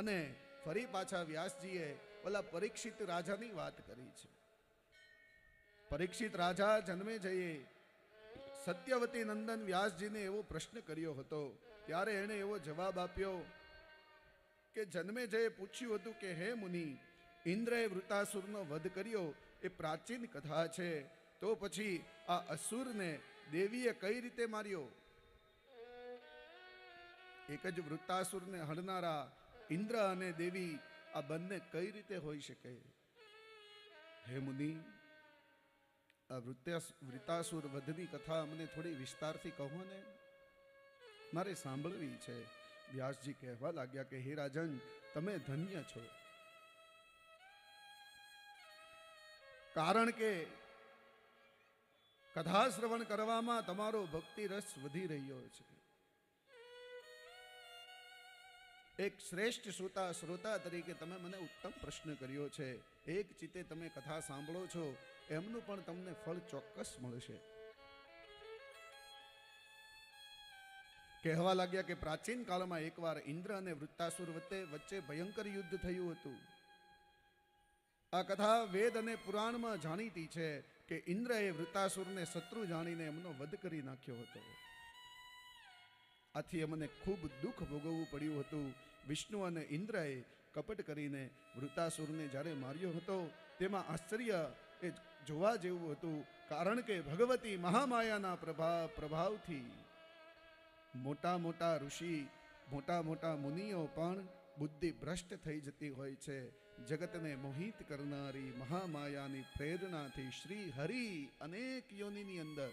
અને ફરી પાછા વ્યાસજીએ ઓલા પરીક્ષિત રાજાની વાત કરી છે. પરીક્ષિત રાજા જન્મેજયે સત્યવતી નંદન વ્યાસજીને એવો પ્રશ્ન કર્યો હતો, ત્યારે એણે એવો જવાબ આપ્યો કે જન્મેજયે પૂછ્યું હતું કે હે મુનિ, ઇન્દ્રએ વૃતાસુરનો વધ કર્યો એ પ્રાચીન કથા છે, તો પછી આ અસુરને દેવીએ કઈ રીતે માર્યો? એક જ વૃતાસુરને હણનારા ઇન્દ્ર અને દેવી આ બંને કઈ રીતે હોઈ શકે? હે મુનિ, આ વૃતાસુર વધની કથા અમને થોડી વિસ્તારથી કહો ને, મારે સાંભળવી છે. વ્યાસજી કહેવા લાગ્યા કે હે રાજન, તમે ધન્ય છો, કારણ કે કથા શ્રવણ કરવામાં તમારો ભક્તિ રસ વધી રહ્યો છે. એક શ્રેષ્ઠ શ્રોતા તરીકે તમે મને ઉત્તમ પ્રશ્ન કર્યો છે. એક ચિત્તે તમે કથા સાંભળો છો, એમનું પણ તમને ફળ ચોક્કસ મળશે. કહેવા લાગ્યા કે પ્રાચીન કાળમાં એકવાર ઇન્દ્ર અને વૃત્તાસુર વચ્ચે ભયંકર યુદ્ધ થયું હતું. આ કથા વેદ અને પુરાણમાં જાણીતી છે કે ઇન્દ્રએ વૃતાસુરને શત્રુ જાણીને એમનો વધ કરી નાખ્યો હતો. આથી અમને ખૂબ દુઃખ ભોગવવું પડ્યું હતું. વિષ્ણુ અને ઇન્દ્રએ કપટ કરીને વૃતાસુરને જ્યારે માર્યો હતો તેમાં આશ્ચર્ય એ જોવા જેવું હતું. કારણ કે ભગવતી મહામાયાના પ્રભાવથી મોટા મોટા ઋષિ, મોટા મોટા મુનિઓ પણ બુદ્ધિ ભ્રષ્ટ થઈ જતી હોય છે. જગતને મોહિત કરનારી મહામાયાની પ્રેરણાથી શ્રી હરિ અનેક યોનિની અંદર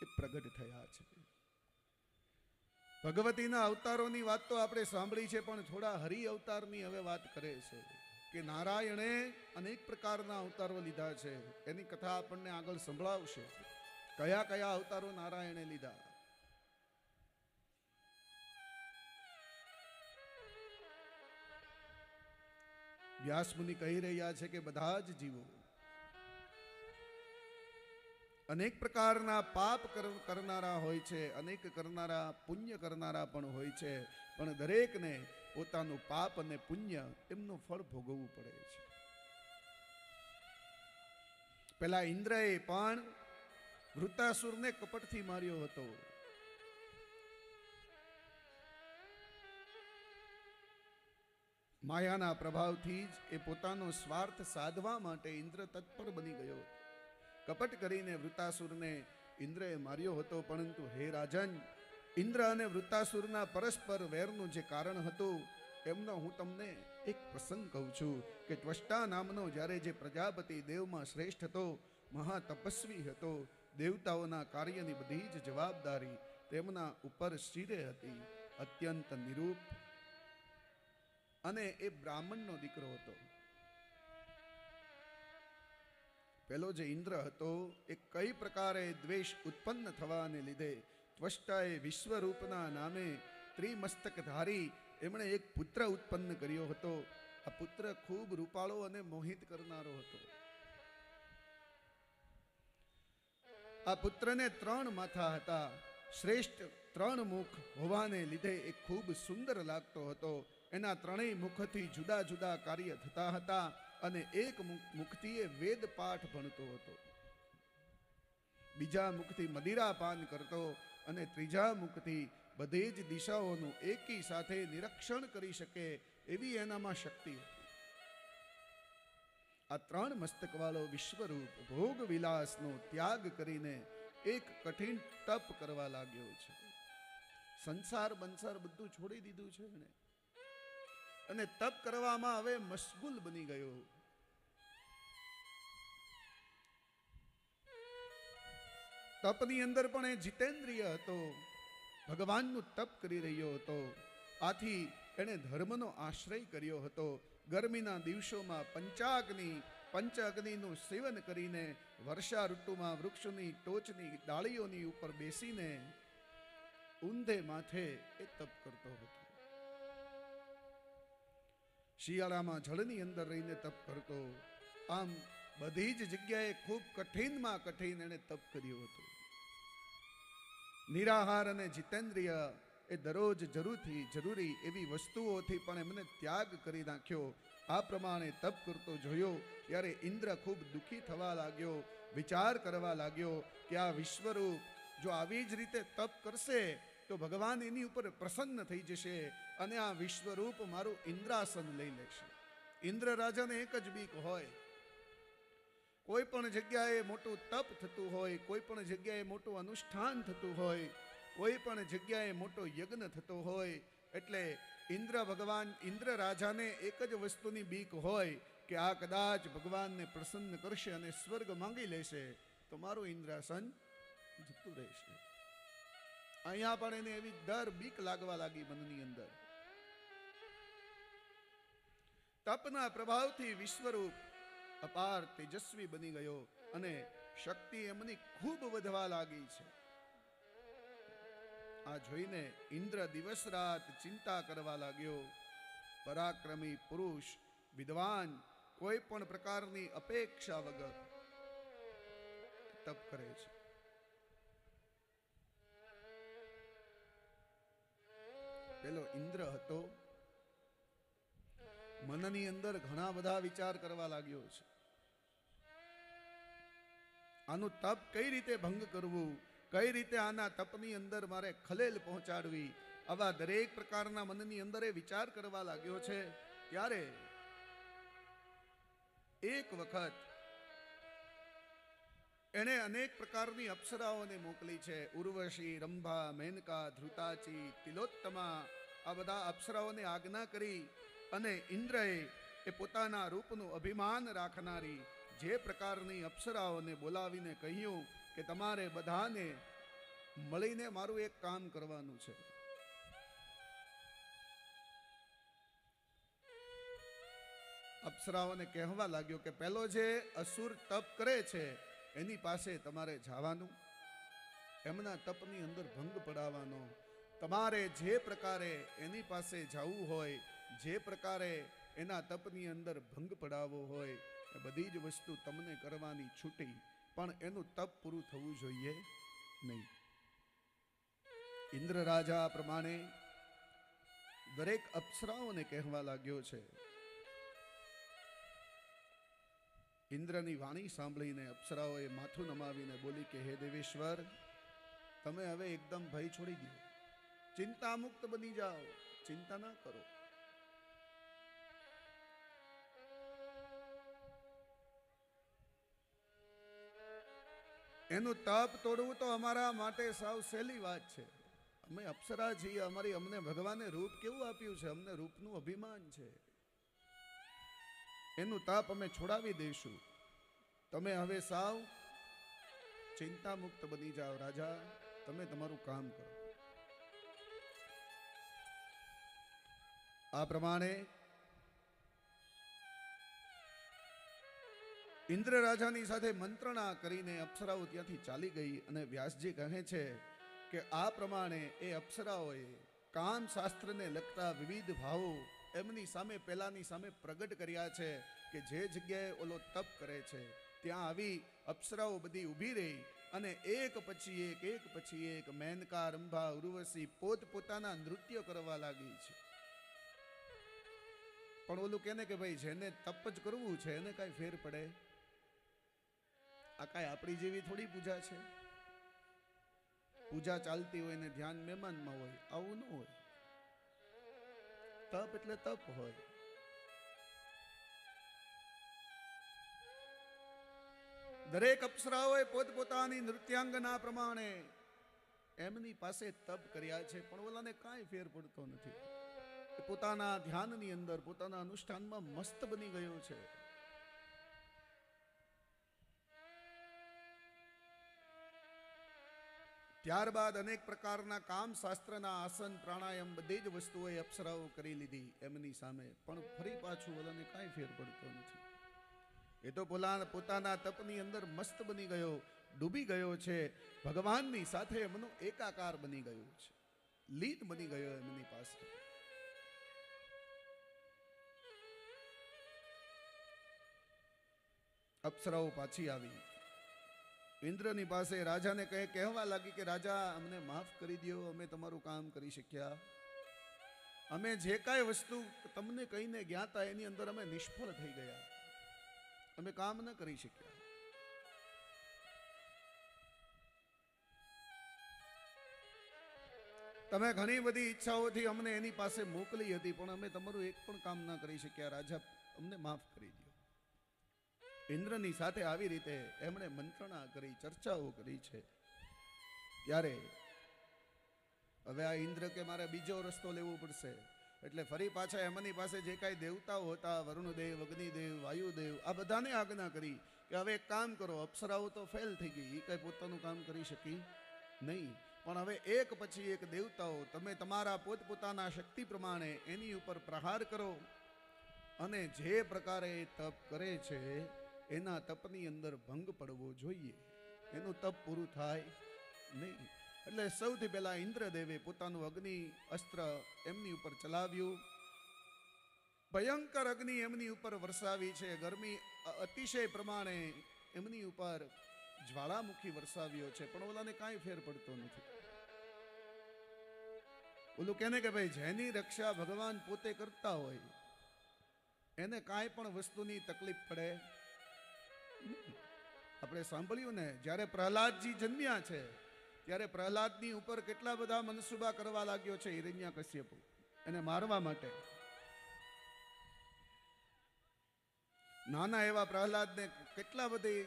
એ પ્રગટ થયા છે. ભગવતીના અવતારોની વાત તો આપણે સાંભળી છે, પણ થોડા હરિ અવતારની હવે વાત કરે છે કે નારાયણે અનેક પ્રકારના અવતારો લીધા છે. એની કથા આપણને આગળ સંભળાવશે. કયા કયા અવતારો નારાયણે લીધા. વ્યાસ મુનિ કહી રહ્યા છે કે બધા જ જીવો અનેક પ્રકારના પાપ કરનારા હોય છે, અનેક કરનારા પુણ્ય કરનારા પણ હોય છે, પણ દરેકને પોતાનું પાપ અને પુણ્ય એમનું ફળ ભોગવવું પડે છે. પેલા ઇન્દ્રએ પણ વૃતાસુરને કપટથી માર્યો હતો. માયાના પ્રભાવથી જ એ પોતાનો સ્વાર્થ સાધવા માટે ઇન્દ્ર તત્પર બની ગયો. કપટ કરીને વૃતાસુરને ઇન્દ્રએ માર્યો હતો. પરંતુ હે રાજન, ઇન્દ્ર અને વૃતાસુરના પરસ્પર વેરનું જે કારણ હતું એમનો હું તમને એક પ્રસંગ કહું છું કે ત્વષ્ટા નામનો જ્યારે જે પ્રજાપતિ દેવમાં શ્રેષ્ઠ હતો, મહાતપસ્વી હતો, દેવતાઓના કાર્યની બધી જ જવાબદારી તેમના ઉપર શિરે હતી, અત્યંત નિરૂપ, અને એ બ્રાહ્મણનો દીકરો હતો. પેલો જે ઇન્દ્ર હતો એ કઈ પ્રકારે દ્વેષ ઉત્પન્ન થવાને લીધે ત્વષ્ટાએ વિશ્વરૂપના નામે ત્રિમસ્તકધારી એમણે એક પુત્ર ઉત્પન્ન કર્યો હતો. આ પુત્ર ખૂબ રૂપાળો અને મોહિત કરનારો હતો. આ પુત્રને 3 માથા હતા. શ્રેષ્ઠ 3 મુખ હોવાને લીધે એ ખૂબ સુંદર લાગતો હતો. એના 3 મુખથી જુદા જુદા કાર્ય થતા હતા અને એક મુખથી એ વેદ પાઠ ભણતો હતો, બીજા મુખથી મદિરા પાન કરતો અને ત્રીજા મુખથી બધી જ દિશાઓનું એકી સાથે નિરીક્ષણ કરી શકે એવી એનામાં શક્તિ હતી. આ 3 મસ્તકવાળો વિશ્વરૂપ ભોગ વિલાસનો ત્યાગ કરીને એક કઠિન તપ કરવા લાગ્યો છે. સંસાર બંસાર બધું છોડી દીધું છે એને, અને તપ કરવામાં હવે મશગુલ બની ગયો. તપની અંદર પણ એ જીતેન્દ્રિય હતો, ભગવાનનું તપ કરી રહ્યો હતો. આથી એણે ધર્મનો આશ્રય કર્યો હતો. ગરમીના દિવસોમાં પંચ અગ્નિનું સેવન કરીને વર્ષા ઋતુમાં વૃક્ષોની ટોચની ડાળીઓની ઉપર બેસીને ઊંધે માથે એ તપ કરતો હતો. શિયાળામાં જળની અંદર રહીને તપ કરતો. આમ બધી જ જગ્યાએ ખૂબ કઠિનમાં કઠિન એણે તપ કર્યું હતું. નિરાહાર અને જીતેન્દ્રિય એ દરરોજ જરૂરી એવી વસ્તુઓથી પણ એમને ત્યાગ કરી નાખ્યો. આ પ્રમાણે તપ કરતો જોયો ત્યારે ઇન્દ્ર ખૂબ દુઃખી થવા લાગ્યો. વિચાર કરવા લાગ્યો કે આ વિશ્વરૂપ જો આવી જ રીતે તપ કરશે તો ભગવાન એની ઉપર પ્રસન્ન થઈ જશે અને આ વિશ્વરૂપ મારું ઇન્દ્રાસન લઈ લેશે. ઇન્દ્ર રાજાને એક જ બીક હોય, કોઈ પણ જગ્યાએ મોટું તપ થતું હોય, કોઈ પણ જગ્યાએ મોટું અનુષ્ઠાન થતું હોય, કોઈ પણ જગ્યાએ મોટો યજ્ઞ થતો હોય, એટલે ઇન્દ્ર રાજાને એક જ વસ્તુની બીક હોય કે આ કદાચ ભગવાનને પ્રસન્ન કરશે અને સ્વર્ગ માંગી લેશે તો મારું ઇન્દ્રાસન જતું રહેશે. અહીંયા પણ એને એવી ડર બીક લાગવા લાગી મનની અંદર. તપના પ્રભાવથી વિશ્વરૂપ અપાર તેજસ્વી બની ગયો અને શક્તિ એમની ખૂબ વધવા લાગી છે. આ જોઈને ઇન્દ્ર દિવસ રાત ચિંતા કરવા લાગ્યો. પરાક્રમી પુરુષ, વિદ્વાન, કોઈ પણ પ્રકારની અપેક્ષા વગર તપ કરે છે. પેલો ઇન્દ્ર હતો, મનની અંદર ઘણા બધા વિચાર કરવા લાગ્યો છે. આનું તપ કઈ રીતે ભંગ કરવું, કઈ રીતે આના તપની અંદર મારે ખલેલ પહોંચાડવી, આવા દરેક પ્રકારના મનની અંદર એ વિચાર કરવા લાગ્યો છે. ત્યારે એક વખત એણે અનેક પ્રકારની અપ્સરાઓને મોકલી છે. ઉર્વશી, રંભા, મેનકા, ધ્રુતાચી, તિલોત્તમા, આ બધા અપ્સરાઓને આજ્ઞા કરી અને ઇન્દ્રએ એ પોતાના રૂપનું અભિમાન રાખનારી જે પ્રકારની અપ્સરાઓને બોલાવીને કહ્યું કે તમારે બધાને મળીને મારું એક કામ કરવાનું છે. અપ્સરાઓને કહેવા લાગ્યો કે પેલો જે અસુર તપ કરે છે એની પાસે તમારે જવાનું, એમના તપની અંદર ભંગ પડાવવાનો. તમારે જે પ્રકારે એની પાસે જવું હોય, જે પ્રકારે એના તપની અંદર ભંગ પડાવવો હોય, એ બધી જ વસ્તુ તમને કરવાની છૂટી, પણ એનું તપ પૂરું થવું જોઈએ નહીં. ઇન્દ્ર રાજા પ્રમાણે દરેક અપ્સરાઓને કહેવા લાગ્યો છે. ઇન્દ્રની વાણી સાંભળીને અપ્સરાઓએ માથું નમાવીને બોલી કે હે દેવેશ્વર, તમે હવે એકદમ ભય છોડી દો, ચિંતા મુક્ત બની જાઓ, ચિંતા ના કરો. એનું તપ તોડવું તો અમારા માટે સાવ સહેલી વાત છે. અમે અપ્સરા છીએ, અમને ભગવાને રૂપ કેવું આપ્યું છે, અમને રૂપનું અભિમાન છે. એનું તાપ અમે છોડાવી દઈશું. તમે હવે સાવ ચિંતા મુક્ત બની જાઓ. રાજા, તમે તમારું કામ કરો. આ પ્રમાણે ઇન્દ્ર રાજાની સાથે મંત્રણા કરીને અપ્સરાઓ ત્યાંથી ચાલી ગઈ. અને વ્યાસજી કહે છે કે આ પ્રમાણે એ અપ્સરાઓએ કામ શાસ્ત્રને લગતા વિવિધ ભાવો એમની સામે પેલાની સામે પ્રગટ કર્યા છે કે જે જગ્યાએ ઓલો તપ કરે છે ત્યાં આવી અપ્સરાઓ બધી ઊભી રહી અને એક પછી એક મેનકા, રંભા, ઉર્વશી પોતપોતાના નૃત્ય કરવા લાગી છે. પણ ઓલું કેને કે ભાઈ જેને તપ જ કરવું છે એને કાંઈ ફેર પડે? આ કાંઈ આપણી જેવી થોડી પૂજા છે. પૂજા ચાલતી હોય ને ધ્યાન મહેમાનમાં હોય, આવું ન હોય. તપ એટલે તપ હોય. દરેક અપ્સરાઓએ પોતપોતાની નૃત્યાંગના પ્રમાણે એમની પાસે તપ કર્યા છે, પણ ઓલાને કાંઈ ફેર પડતો નથી. એ પોતાના ધ્યાનની અંદર, પોતાના અનુષ્ઠાનમાં મસ્ત બની ગયો છે. ત્યારબાદ અનેક પ્રકારના કામ શાસ્ત્રના આસન, પ્રાણાયામ બધી જ વસ્તુઓ અપ્સરાઓ કરી લીધી એમની સામે, પણ ફરી પાછું ઓલાને કાંઈ ફેર પડતો નથી. એ તો પોતાના તપની અંદર મસ્ત બની ગયો, ડૂબી ગયો છે. ભગવાનની સાથે એમનો એકાકાર બની ગયો છે, લીન બની ગયો એમની પાસે. અપ્સરાઓ પાછી આવી ઇન્દ્રની પાસે, રાજાને કહેવા લાગી કે રાજા, અમને માફ કરી દો, અમે તમારું કામ કરી શક્યા. અમે જે કાંઈ વસ્તુ તમને કહીને ગયા હતા એની અંદર અમે નિષ્ફળ થઈ ગયા, અમે કામ ન કરી શક્યા. તમે ઘણી બધી ઈચ્છાઓથી અમને એની પાસે મોકલી હતી, પણ અમે તમારું એક પણ કામ ના કરી શક્યા. રાજા, અમને માફ કરી દો. ઇન્દ્રની સાથે આવી રીતે એમણે મંત્રણા કરી, ચર્ચાઓ કરી છે. ત્યારે હવે આ ઇન્દ્ર કે મારે બીજો રસ્તો લેવો પડશે, એટલે ફરી પાછા એમની પાસે જે કાંઈ દેવતાઓ હતા, વરુણદેવ, અગ્નિદેવ, વાયુદેવ, આ બધાને આજ્ઞા કરી કે હવે એક કામ કરો. અપ્સરાઓ તો ફેલ થઈ ગઈ, એ કાંઈ પોતાનું કામ કરી શકી નહીં, પણ હવે એક પછી એક દેવતાઓ, તમે તમારા પોતપોતાના શક્તિ પ્રમાણે એની ઉપર પ્રહાર કરો અને જે પ્રકારે તપ કરે છે એના તપની અંદર ભંગ પડવો જોઈએ, એનું તપ પૂરું થાય નહીં. એટલે સૌથી પહેલા ઇન્દ્રદેવે પોતાનું અગ્નિ અસ્ત્ર એમની ઉપર ચલાવ્યું. ભયંકર અગ્નિ એમની ઉપર વરસાવી છે. ગરમી અતિશય પ્રમાણે એમની ઉપર જ્વાળામુખી વરસાવ્યો છે, પણ ઓલાને કાંઈ ફેર પડતો નથી. ઓલું કેને કે ભાઈ જેની રક્ષા ભગવાન પોતે કરતા હોય એને કાંઈ પણ વસ્તુની તકલીફ પડે. આપણે સાંભળ્યું ને, જ્યારે પ્રહલાદજી જન્મ્યા છે ત્યારે પ્રહલાદની ઉપર કેટલા બધા મનસુબા કરવા લાગ્યો છે હિરણ્યકશ્યપુ, એને મારવા માટે. નાના એવા પ્રહલાદને કેટલા બધી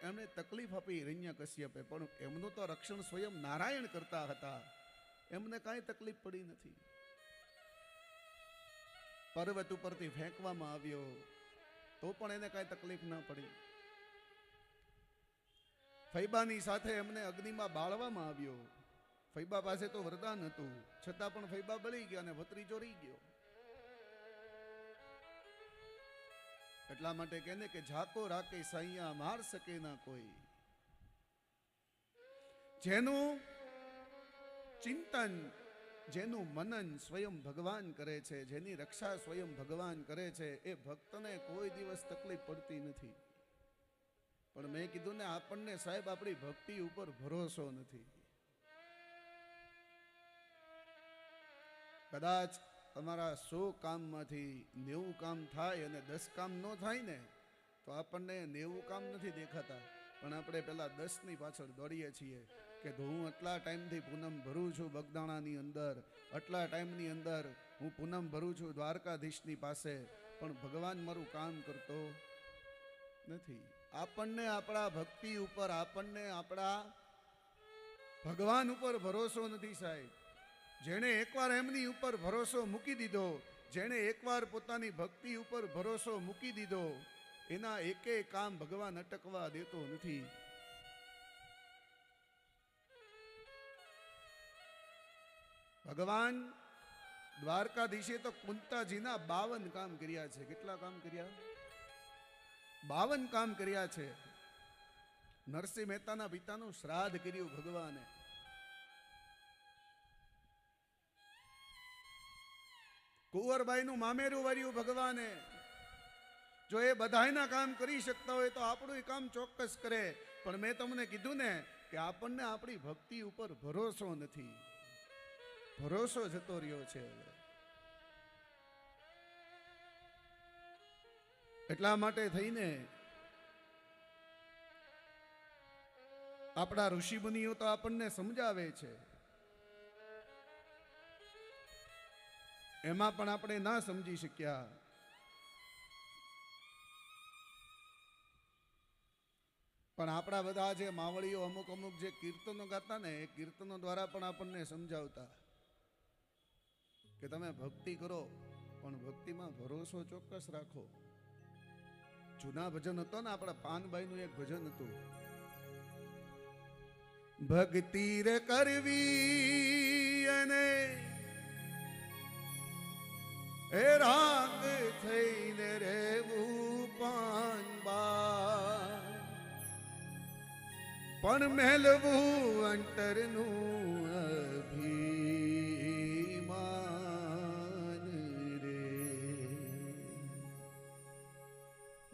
એમને તકલીફ આપી હિરણ્યકશ્યપે, પણ એમનું તો રક્ષણ સ્વયં નારાયણ કરતા હતા, એમને કાંઈ તકલીફ પડી નથી. પર્વત ઉપરથી ફેંકવામાં આવ્યો તો પણ એને કાંઈ તકલીફ ના પડી. ફૈબાની સાથે એમને અગ્નિમાં બાળવામાં આવ્યો. ફૈબા પાસે તો વરદાન હતું, છતાં પણ ફૈબા બળી ગયા અને ભત્રીજો રહી ગયો. એટલા માટે કહે કે ઝાકો રાખે સૈયા માર શકે ના કોઈ. જેનું ચિંતન, જેનું મનન સ્વયં ભગવાન કરે છે, જેની રક્ષા સ્વયં ભગવાન કરે છે, એ ભક્તને કોઈ દિવસ તકલીફ પડતી નથી. પણ મેં કીધું ને, આપણને સાહેબ આપણી ભક્તિ ઉપર ભરોસો નથી. કદાચ તમારા 100 કામમાંથી 90 કામ થાય અને 10 કામ ન થાય ને, તો આપણને 90 કામ નથી દેખાતા, પણ આપણે પેલા 10ની પાછળ દોડીએ છીએ કે હું આટલા ટાઈમથી પૂનમ ભરું છું બગદાણાની અંદર, આટલા ટાઈમની અંદર હું પૂનમ ભરું છું દ્વારકાધીશની પાસે, પણ ભગવાન મારું કામ કરતો નથી. આપણને આપણા ભક્તિ ઉપર, આપણને આપણા ભગવાન ઉપર ભરોસો નથી સાહેબ. જેણે એકવાર એમની ઉપર ભરોસો મૂકી દીધો, જેણે એકવાર પોતાની ભક્તિ ઉપર ભરોસો મૂકી દીધો, એના એકે કામ ભગવાન અટકવા દેતો નથી. ભગવાન દ્વારકાધીશે તો કુંતાજીના 52 કામ કર્યા છે. કેટલા કામ કર્યા? 52 કામ કર્યા છે. નરસિંહ મહેતાના પિતાનું શ્રાદ્ધ કર્યું ભગવાને. કુંવરબાઈનું મામેરું વર્યું ભગવાને. જો એ બધાયના કામ કરી શકતા હોય તો આપણું કામ ચોક્કસ કરે. પણ મેં તમને કીધું ને કે આપણને આપણી ભક્તિ ઉપર ભરોસો નથી, ભરોસો જતો રહ્યો છે. એટલા માટે થઈને આપણા ઋષિમુનિઓ તો આપણને સમજાવે છે, એમાં પણ આપણે ના સમજી શક્યા. પણ આપણા બધા જે માવળીઓ અમુક અમુક જે કીર્તનો ગાતા ને, એ કીર્તનો દ્વારા પણ આપણને સમજાવતા કે તમે ભક્તિ કરો, પણ ભક્તિમાં ભરોસો ચોક્કસ રાખો. જૂના ભજન હતો ને, આપણા પાનબાઈનું એક ભજન હતું, ભક્તિ રે કરવી અને એ રાગ થઈને રેવું પાનબા, પણ મેલવું અંતરનું અભિમાન રે.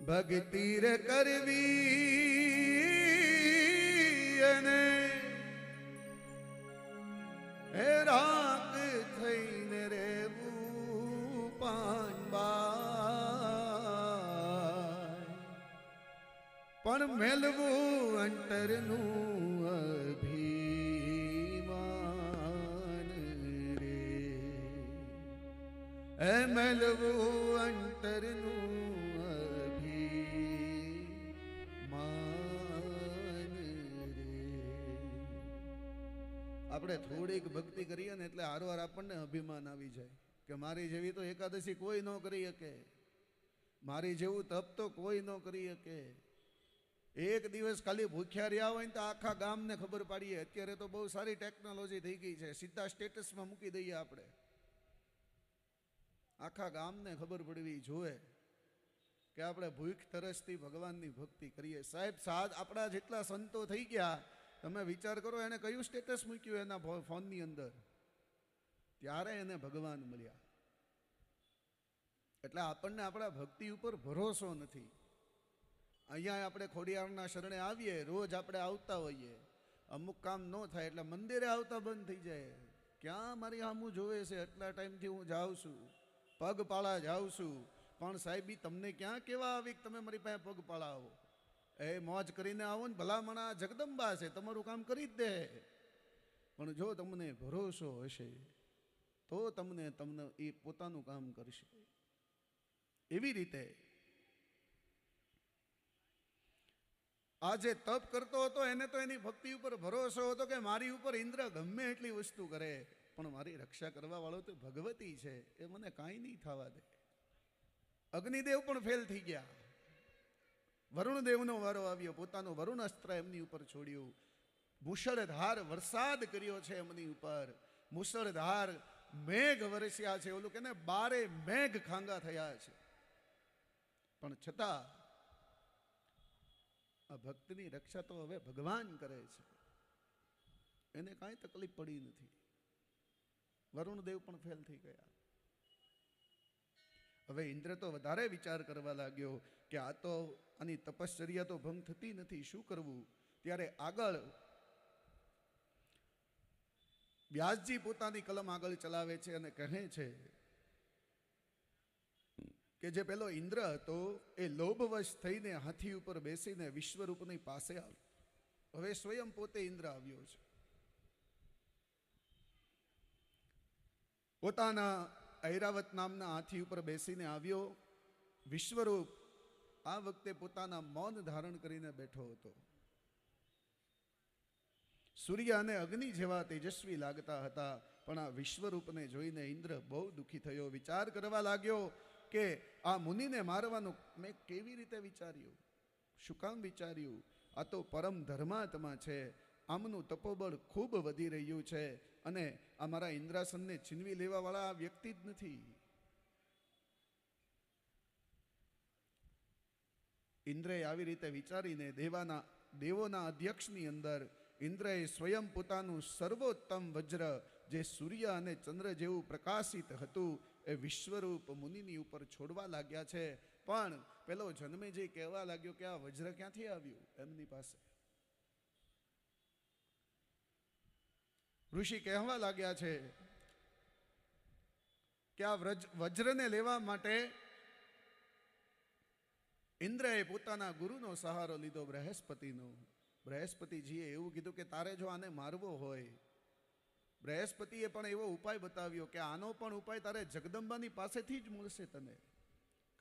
ભક્તિ રે કરવી અને એ રાગ થઈને રેવું પાનબા, પણ મેલવું અંતરનું અભિમાન રે. એ મેલવું અંતરનું અભિમાન રે. આપણે થોડીક ભક્તિ કરીએ ને એટલે હારવાર આપણને અભિમાન આવી જાય કે મારી જેવી તો એકાદશી કોઈ ન કરી શકે, મારી જેવું તપ તો કોઈ ન કરી શકે. એક દિવસ ખાલી ભૂખ્યા રહ્યા હોય ને તો આખા ગામને ખબર પાડીએ. અત્યારે તો બહુ સારી ટેકનોલોજી થઈ ગઈ છે, સીધા સ્ટેટસમાં મૂકી દઈએ આપણે, આખા ગામને ખબર પડવી જોઈએ કે આપણે ભૂખ તરસથી ભગવાનની ભક્તિ કરીએ. સાહેબ આપણા જેટલા સંતો થઈ ગયા, તમે વિચાર કરો એને કયું સ્ટેટસ મૂક્યું એના ફોનની અંદર, ત્યારે એને ભગવાન મળ્યા. એટલે આપણને આપણા ભક્તિ ઉપર ભરોસો નથી. અહીંયા આપણે ખોડિયારના શરણે આવીએ, રોજ આપણે આવતા હોઈએ, અમુક કામ ન થાય એટલે મંદિરે આવતા બંધ થઈ જાય. ક્યાં મારી સામું જોવે છે, એટલા ટાઈમથી હું જાઉં છું, પગપાળા જાઉં છું, પણ સાહેબ તમને ક્યાં કેવા આવી કે તમે મારી પાસે પગપાળા આવો? એ મોજ કરીને આવો ને, ભલામણા જગદંબા છે, તમારું કામ કરી જ દે. પણ જો તમને ભરોસો હશે તો તમને એ પોતાનું કામ કરશે. એવી રીતે આ જે તપ કરતો હતો એને તો એની ભક્તિ ઉપર ભરોસો હતો કે મારી ઉપર ઇન્દ્ર ગમે એટલી વસ્તુ કરે પણ મારી રક્ષા કરવા વાળો તો ભગવતી છે, એ મને કાંઈ નહીં થવા દે. અગ્નિદેવ પણ ફેલ થઈ ગયા. વરુણદેવનો વારો આવ્યો, પોતાનું વરુણ અસ્ત્ર એમની ઉપર છોડ્યું. મુશળધાર વરસાદ કર્યો છે એમની ઉપર, મુશળધાર મેઘ વરસ્યા છે, ઓલું કે ને 12 મેઘ ખાંગા થયા છે. પણ છતાં આ ભક્તની રક્ષા તો હવે ભગવાન કરે છે, એને કાંઈ તકલીફ પડી નથી. વરુણદેવ પણ ફેલ થઈ ગયા. હવે ઇન્દ્ર તો વધારે વિચાર કરવા લાગ્યો કે આ તો આની તપશ્ચર્યા તો ભંગ થતી નથી, શું કરવું? ત્યારે આગળ વ્યાસજી પોતાની કલમ આગળ ચલાવે છે અને કહે છે કે જે પેલો ઇન્દ્ર હતો એ લોભવશ થઈને હાથી ઉપર બેસીને વિશ્વરૂપની પાસે આવ્યો. હવે સ્વયં પોતે ઇન્દ્ર આવ્યો છે. પોતાના ઐરાવત નામના હાથી ઉપર બેસીને આવ્યો. વિશ્વરૂપ આ વખતે પોતાના મૌન ધારણ કરીને બેઠો હતો. સૂર્ય અને અગ્નિ જેવા તેજસ્વી લાગતા હતા, પણ આ વિશ્વરૂપને જોઈને ઇન્દ્ર બહુ દુઃખી થયો. વિચાર કરવા લાગ્યો કે આ મુનિને મારવાનું મેં કેવી રીતે વિચાર્યું, શું કામ વિચાર્યું? આ તો પરમ ધર્માત્મા છે, આમનું તપોબળ ખૂબ વધી રહ્યું છે અને આ મારા ઇન્દ્રાસનને છીનવી લેવાવાળા આ વ્યક્તિ જ નથી. ઇન્દ્રએ આવી રીતે વિચારીને દેવોના અધ્યક્ષની અંદર ઇન્દ્રએ સ્વયં પોતાનું સર્વોત્તમ વજ્ર, જે સૂર્ય અને ચંદ્ર જેવું પ્રકાશિત હતું, એ વિશ્વરૂપ મુનિની ઉપર છોડવા લાગ્યા છે. પણ પેલો જન્મેજય કહેવા લાગ્યો કે આ વજ્ર ક્યાંથી આવ્યું એમની પાસે. ઋષિ કહેવા લાગ્યા છે કે આ વજ્રને લેવા માટે ઇન્દ્રએ પોતાના ગુરુનો સહારો લીધો, બૃહસ્પતિનો. બૃહસ્પતિજીએ એવું કીધું કે તારે જો આને મારવો હોય, બૃહસ્પતિએ પણ એવો ઉપાય બતાવ્યો કે આનો પણ ઉપાય તારે જગદંબાની પાસેથી જ મળશે તને,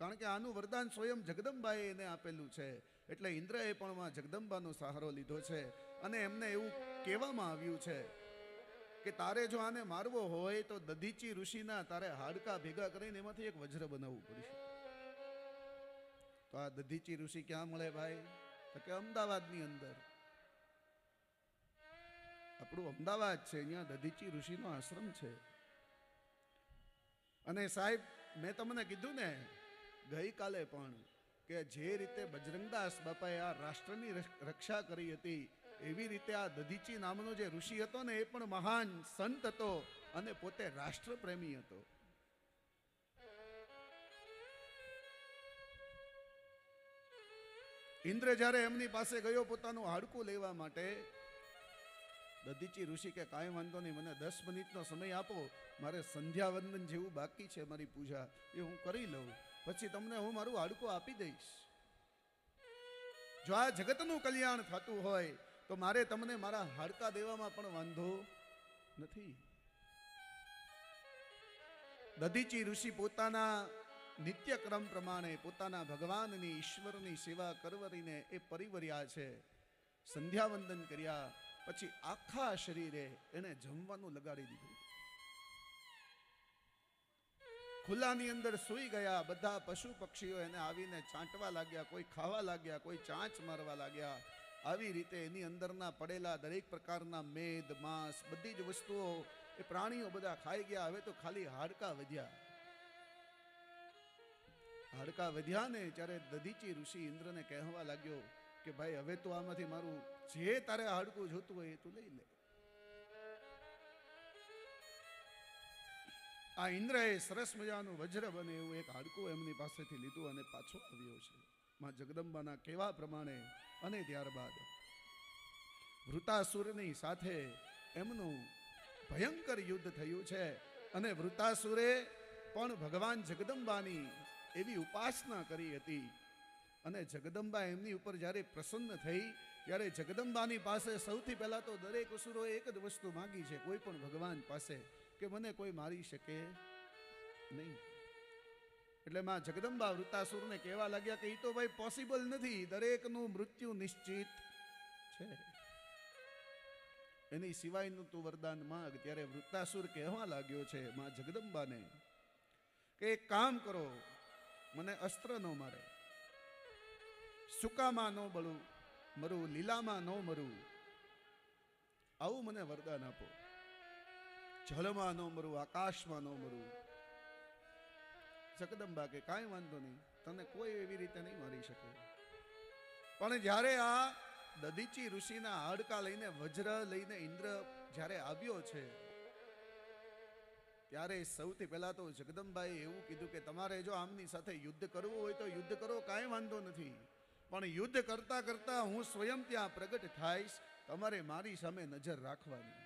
કારણ કે આનું વરદાન સ્વયં જગદંબાએ એને આપેલું છે. એટલે ઇન્દ્રએ પણ માં જગદંબાનો સહારો લીધો છે અને એમને એવું કહેવામાં આવ્યું છે કે તારે જો આને મારવો હોય તો દધીચી ઋષિના તારે હાડકા ભેગા કરીને એમાંથી એક વજ્ર બનાવવું પડશે. તો આ દધીચી ઋષિ ક્યાં મળે ભાઈ? તો કે અમદાવાદની અંદર. આપણું અમદાવાદ છે, અહીંયા દધીચી ઋષિનો આશ્રમ છે. અને સાહેબ મેં તમને કીધું ને ગઈકાલે પણ કે જે રીતે બજરંગદાસ બાપાએ આ રાષ્ટ્રની રક્ષા કરી હતી, એવી રીતે આ દધીચી નામનો જે ઋષિ હતો ને એ પણ મહાન સંત હતો અને પોતે રાષ્ટ્રપ્રેમી હતો. ઇન્દ્ર જ્યારે એમની પાસે ગયો પોતાનું હાડકું લેવા માટે, દધીચી ઋષિ કે કાંઈ વાંધો નહીં, મને 10 મિનિટનો સમય આપો, મારે સંધ્યાવંદન જેવું બાકી છે મારી પૂજા, એ હું કરી લઉં, પછી તમને હું મારું હાડકું આપી દઈશ. જો આ જગતનું કલ્યાણ થતું હોય તો મારે તમને મારા હાડકા દેવામાં પણ વાંધો નથી. દધીચી ઋષિ પોતાના નિત્યક્રમ પ્રમાણે પોતાના ભગવાનની ઈશ્વરની સેવા કરવરીને એ પરિવર્યા છે. સંધ્યાવંદન કર્યા પછી આખા શરીરે એને જમવાનું લગાડી દીધું. ખુલ્લાની અંદર સૂઈ ગયા. બધા પશુ પક્ષીઓ એને આવીને ચાંટવા લાગ્યા, કોઈ ખાવા લાગ્યા, કોઈ ચાંચ મારવા લાગ્યા. આવી રીતે એની અંદરના પડેલા દરેક પ્રકારના મેદ, માંસ, બધી જ વસ્તુઓ એ પ્રાણીઓ બધા ખાઈ ગયા. હવે તો ખાલી હાડકા વધ્યા. હાડકા વધ્યા ને ત્યારે દધીચી ઋષિ ઇન્દ્રને કહેવા લાગ્યો કે ભાઈ હવે તો આમાંથી મારું જે તારે હાડકું જોતું હોય એ તું લઈ લે. આ ઇન્દ્રએ સરસ મજાનું વજ્ર બને એવું એક હાડકું એમની પાસેથી લીધું અને પાછો આવ્યો છે માં જગદંબાના કહેવા પ્રમાણે. અને ત્યારબાદ વૃતાસુરની સાથે એમનું ભયંકર યુદ્ધ થયું છે અને વૃતાસુરે પણ ભગવાન જગદંબાની એવી ઉપાસના કરી હતી અને જગદંબા એમની ઉપર જ્યારે પ્રસન્ન થઈ ત્યારે જગદંબાની પાસે સૌથી પહેલા તો દરેક અસુરોએ એક જ વસ્તુ માંગી છે કોઈ પણ ભગવાન પાસે, કે મને કોઈ મારી શકે નહીં. એટલે માં જગદંબા વૃત્તાસુરને કહેવા લાગ્યા કે એ તો ભાઈ પોસિબલ નથી, દરેકનું મૃત્યુ નિશ્ચિત છે, એની સિવાયનું તું વરદાન માંગ. ત્યારે વૃત્તાસુર કહેવા લાગ્યો છે માં જગદંબાને કે એક કામ કરો, મને અસ્ત્ર ન મારે, સુકામાં ન બળું મરું, લીલામાં ન મરું, આવું મને વરદાન આપો. જળમાં ન મરું, આકાશમાં ન મરું. જગદંબા કે કાંઈ વાંધો નહીં, તને કોઈ એવી રીતે નહીં મારી શકે. પણ જ્યારે આ દધીચી ઋષિના હાડકા લઈને, વજ્ર લઈને ઇન્દ્ર જ્યારે આવ્યો છે, ત્યારે સૌથી પહેલા તો જગદંબાએ એવું કીધું કે તમારે જો આમની સાથે યુદ્ધ કરવું હોય તો યુદ્ધ કરો, કાંઈ વાંધો નથી, પણ યુદ્ધ કરતા કરતા હું સ્વયં ત્યાં પ્રગટ થાઈશ, તમારે મારી સામે નજર રાખવાની.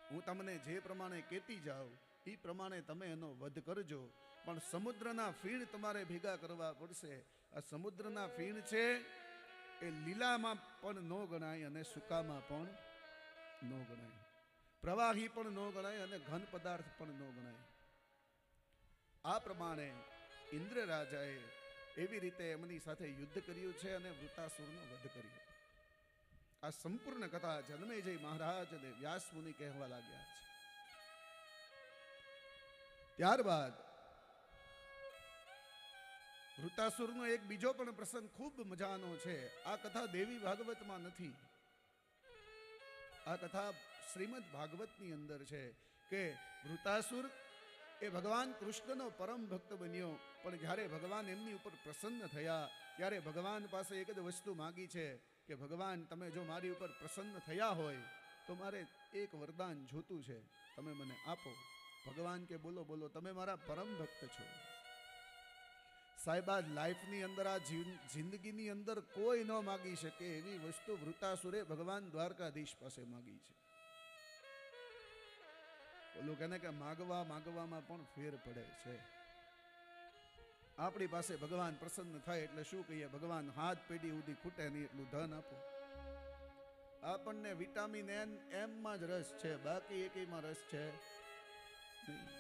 હું તમને જે પ્રમાણે કહેતી જાઉં એ પ્રમાણે તમે એનો વધ કરજો, પણ સમુદ્રના ફીણ તમારે ભેગા કરવા પડશે. આ સમુદ્રના ફીણ છે એ લીલામાં પણ ન ગણાય અને સૂકામાં પણ ન ગણાય, પ્રવાહી પણ ન ગણાય અને ઘન પદાર્થ પણ ન ગણાય. આ પ્રમાણે ઇન્દ્ર રાજાએ એવી રીતે એમની સાથે યુદ્ધ કર્યું છે અને વૃત્તાસુરનો વધ કર્યો. આ સંપૂર્ણ કથા જન્મેજય મહારાજ અને વ્યાસ મુનિ કહેવા લાગ્યા છે. ત્યારબાદ વૃત્તાસુરનો એક બીજો પણ પ્રસંગ ખૂબ મજાનો છે. આ કથા દેવી ભાગવતમાં નથી, આ કથા શ્રીમદ ભાગવતની અંદર છે કે વૃત્તાસુર એ ભગવાન કૃષ્ણનો પરમ ભક્ત બન્યો, પણ જ્યારે ભગવાન એમની ઉપર પ્રસન્ન થયા ત્યારે ભગવાન પાસે એક જ વસ્તુ માગી છે કે ભગવાન તમે જો મારી ઉપર પ્રસન્ન થયા હોય તો મારે એક વરદાન જોતું છે, તમે મને આપો. ભગવાન કે બોલો બોલો, તમે મારા પરમ ભક્ત છો. સાહેબા લાઈફની અંદર, આ જિંદગીની અંદર કોઈ ન માગી શકે એવી વસ્તુ વૃત્તાસુરે ભગવાન દ્વારકાધીશ પાસે માગી છે. ઓલું કહે કે માગવામાં પણ ફેર પડે છે. આપણી પાસે ભગવાન પ્રસન્ન થાય એટલે શું કહીએ, ભગવાન હાથ પેઢી સુધી ખૂટે નહીં એટલું ધન આપો. આપણને વિટામિન એમ માં જ રસ છે, બાકી એકેયમાં રસ છે નહીં.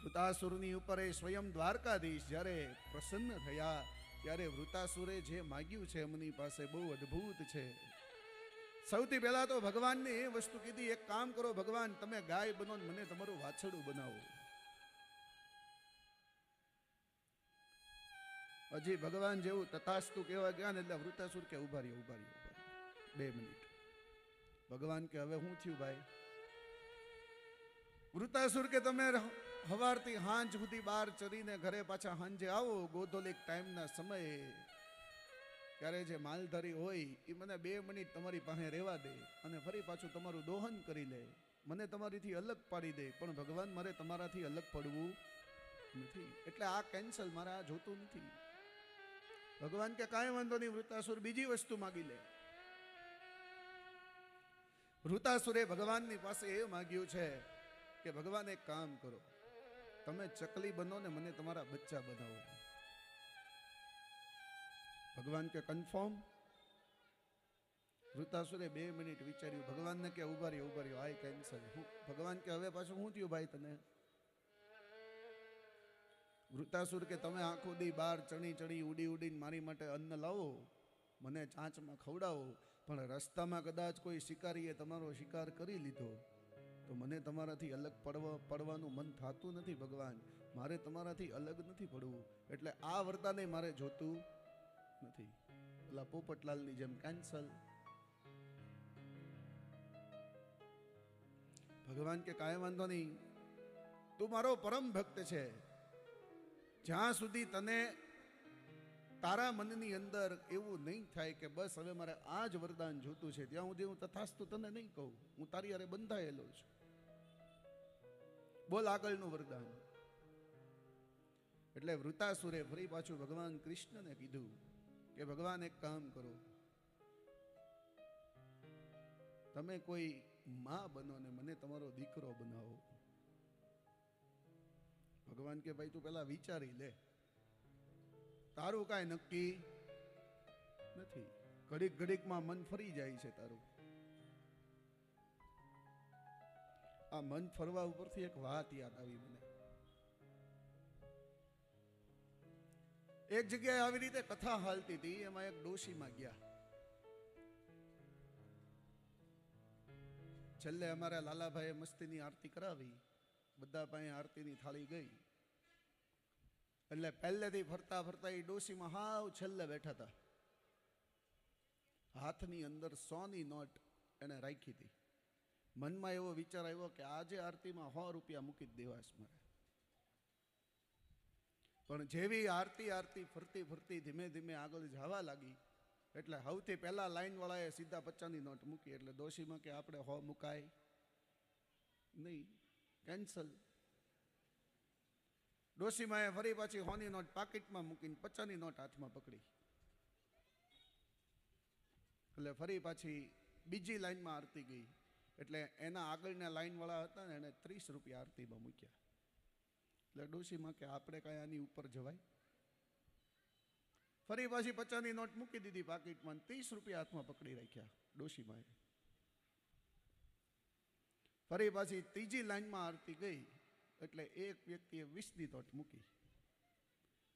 વૃત્તાસુરની ઉપર એ સ્વયં દ્વારકાધીશ જ્યારે પ્રસન્ન થયા ત્યારે વૃત્તાસુરે જે માગ્યું છે એમની પાસે બહુ અદ્ભુત છે. સૌથી પહેલા તો ભગવાનને એ વસ્તુ કીધી, એક કામ કરો ભગવાન, તમે ગાય બનો ને મને તમારું વાછડું બનાવો. હજી ભગવાન જેવું તથાસ્તુ કહેવા ગયા ને એટલે વૃત્તાસુર કે ઉભા રહ્યો 2 મિનિટ. ભગવાન કે હવે શું થયું ભાઈ? વૃત્તાસુર કે તમે સવારથી હાંજ સુધી બહાર ચરીને ઘરે પાછા હાંજે આવો, ગોધોલિક ટાઈમના સમયે, ત્યારે જે માલધારી હોય એ મને 2 મિનિટ તમારી પાસે રહેવા દે અને ફરી પાછું તમારું દોહન કરી લે, મને તમારીથી અલગ પાડી દે. પણ ભગવાન મારે તમારાથી અલગ પડવું નથી, એટલે આ કેન્સલ, મારે આ જોતું નથી. ભગવાન કે કાંઈ વાંધો નહીં, વૃત્તાસુર બીજી વસ્તુ માગી લે. વૃત્તાસુરે ભગવાનની પાસે એ માગ્યું છે કે ભગવાન એક કામ કરો, તમે ચકલી બનો ને મને તમારા બચ્ચા બનાવો. ભગવાન કે કન્ફર્મ? વૃત્તાસુરે 2 મિનિટ વિચાર્યું. ભગવાનને કે ઉભા રહ્યો આઈ કેન્સલ. ભગવાન કે હવે પાછું શું થયું ભાઈ તને? વૃત્તાસુર કે તમે આખો દી બાર ચણી ઉડીને મારી માટે અન્ન લાવો, મને ચાંચમાં ખવડાવો, પણ રસ્તામાં કદાચ કોઈ શિકારીએ તમારો શિકાર કરી લીધો તો મને તમારાથી અલગ પડવાનું મન થતું નથી. ભગવાન મારે તમારાથી અલગ નથી પડવું, એટલે આ વરદાને મારે જોતું નથી. પેલા પોપટલાલની જેમ કેન્સલ. ભગવાન કે કાંઈ વાંધો નહીં, તું મારો પરમ ભક્ત છે, જ્યાં સુધી તને તારા મનની અંદર એવું નહીં થાય કે બસ હવે મારે આ જ વરદાન જોતું છે, ત્યાં સુધી હું તથાસ્તુ તને નહીં કહું. હું તારી હારે બંધાયેલો છું. બોલ આગળનું વરદાન. એટલે વૃત્તાસુરે ફરી પાછું ભગવાન કૃષ્ણને કીધું કે ભગવાન એક કામ કરો, તમે કોઈ માં બનો ને મને તમારો દીકરો બનાવો. ભગવાન કે ભાઈ તું પેલા વિચારી લે, તારું કાંઈ નક્કી નથી. ઘડીક ઘડીકમાં મન ફરી જાય છે તારું. આ મન ફરવા ઉપરથી એક વાત યાદ આવી મને. એક જગ્યાએ આવી રીતે કથા હાલતી હતી, એમાં એક ડોશીમાં ગયા. છેલ્લે અમારા લાલાભાઈએ મસ્તીની આરતી કરાવી, બધા પાસે આરતીની થાળી ગઈ. એટલે પહેલેથી ફરતા ફરતા એ ડોશીમાં હાવ છેલ્લે બેઠા હતા. હાથની અંદર 100ની નોટ એને રાખી હતી. મનમાં એવો વિચાર આવ્યો કે આજે આરતીમાં 100 રૂપિયા મૂકી જ દેવાશ મારે. પણ જેવી આરતી ફરતી ફરતી ધીમે ધીમે આગળ જવા લાગી એટલે સૌથી પહેલા લાઈન વાળાએ સીધા 50ની નોટ મૂકી. એટલે ડોશીમાં કે આપણે 100 મુકાય નહીં, કેન્સલ. ડોશીમાએ ફરી પાછી 100ની નોટ પાકીટમાં મૂકીને 50ની નોટ હાથમાં પકડી. એટલે ફરી પાછી બીજી લાઈનમાં આરતી ગઈ. એટલે એના આગળના લાઈનવાળા હતા ને એને 30 રૂપિયા આરતીમાં મૂક્યા. એટલે ડોશીમાં કે આપણે કાંઈ આની ઉપર જવાય. ફરી પાછી 50ની નોટ મૂકી દીધી પાકીટમાં, 30 રૂપિયા હાથમાં પકડી રાખ્યા ડોશીમાએ. ફરી પાછી ત્રીજી લાઈનમાં આરતી ગઈ એટલે એક વ્યક્તિએ 20ની નોટ મૂકી.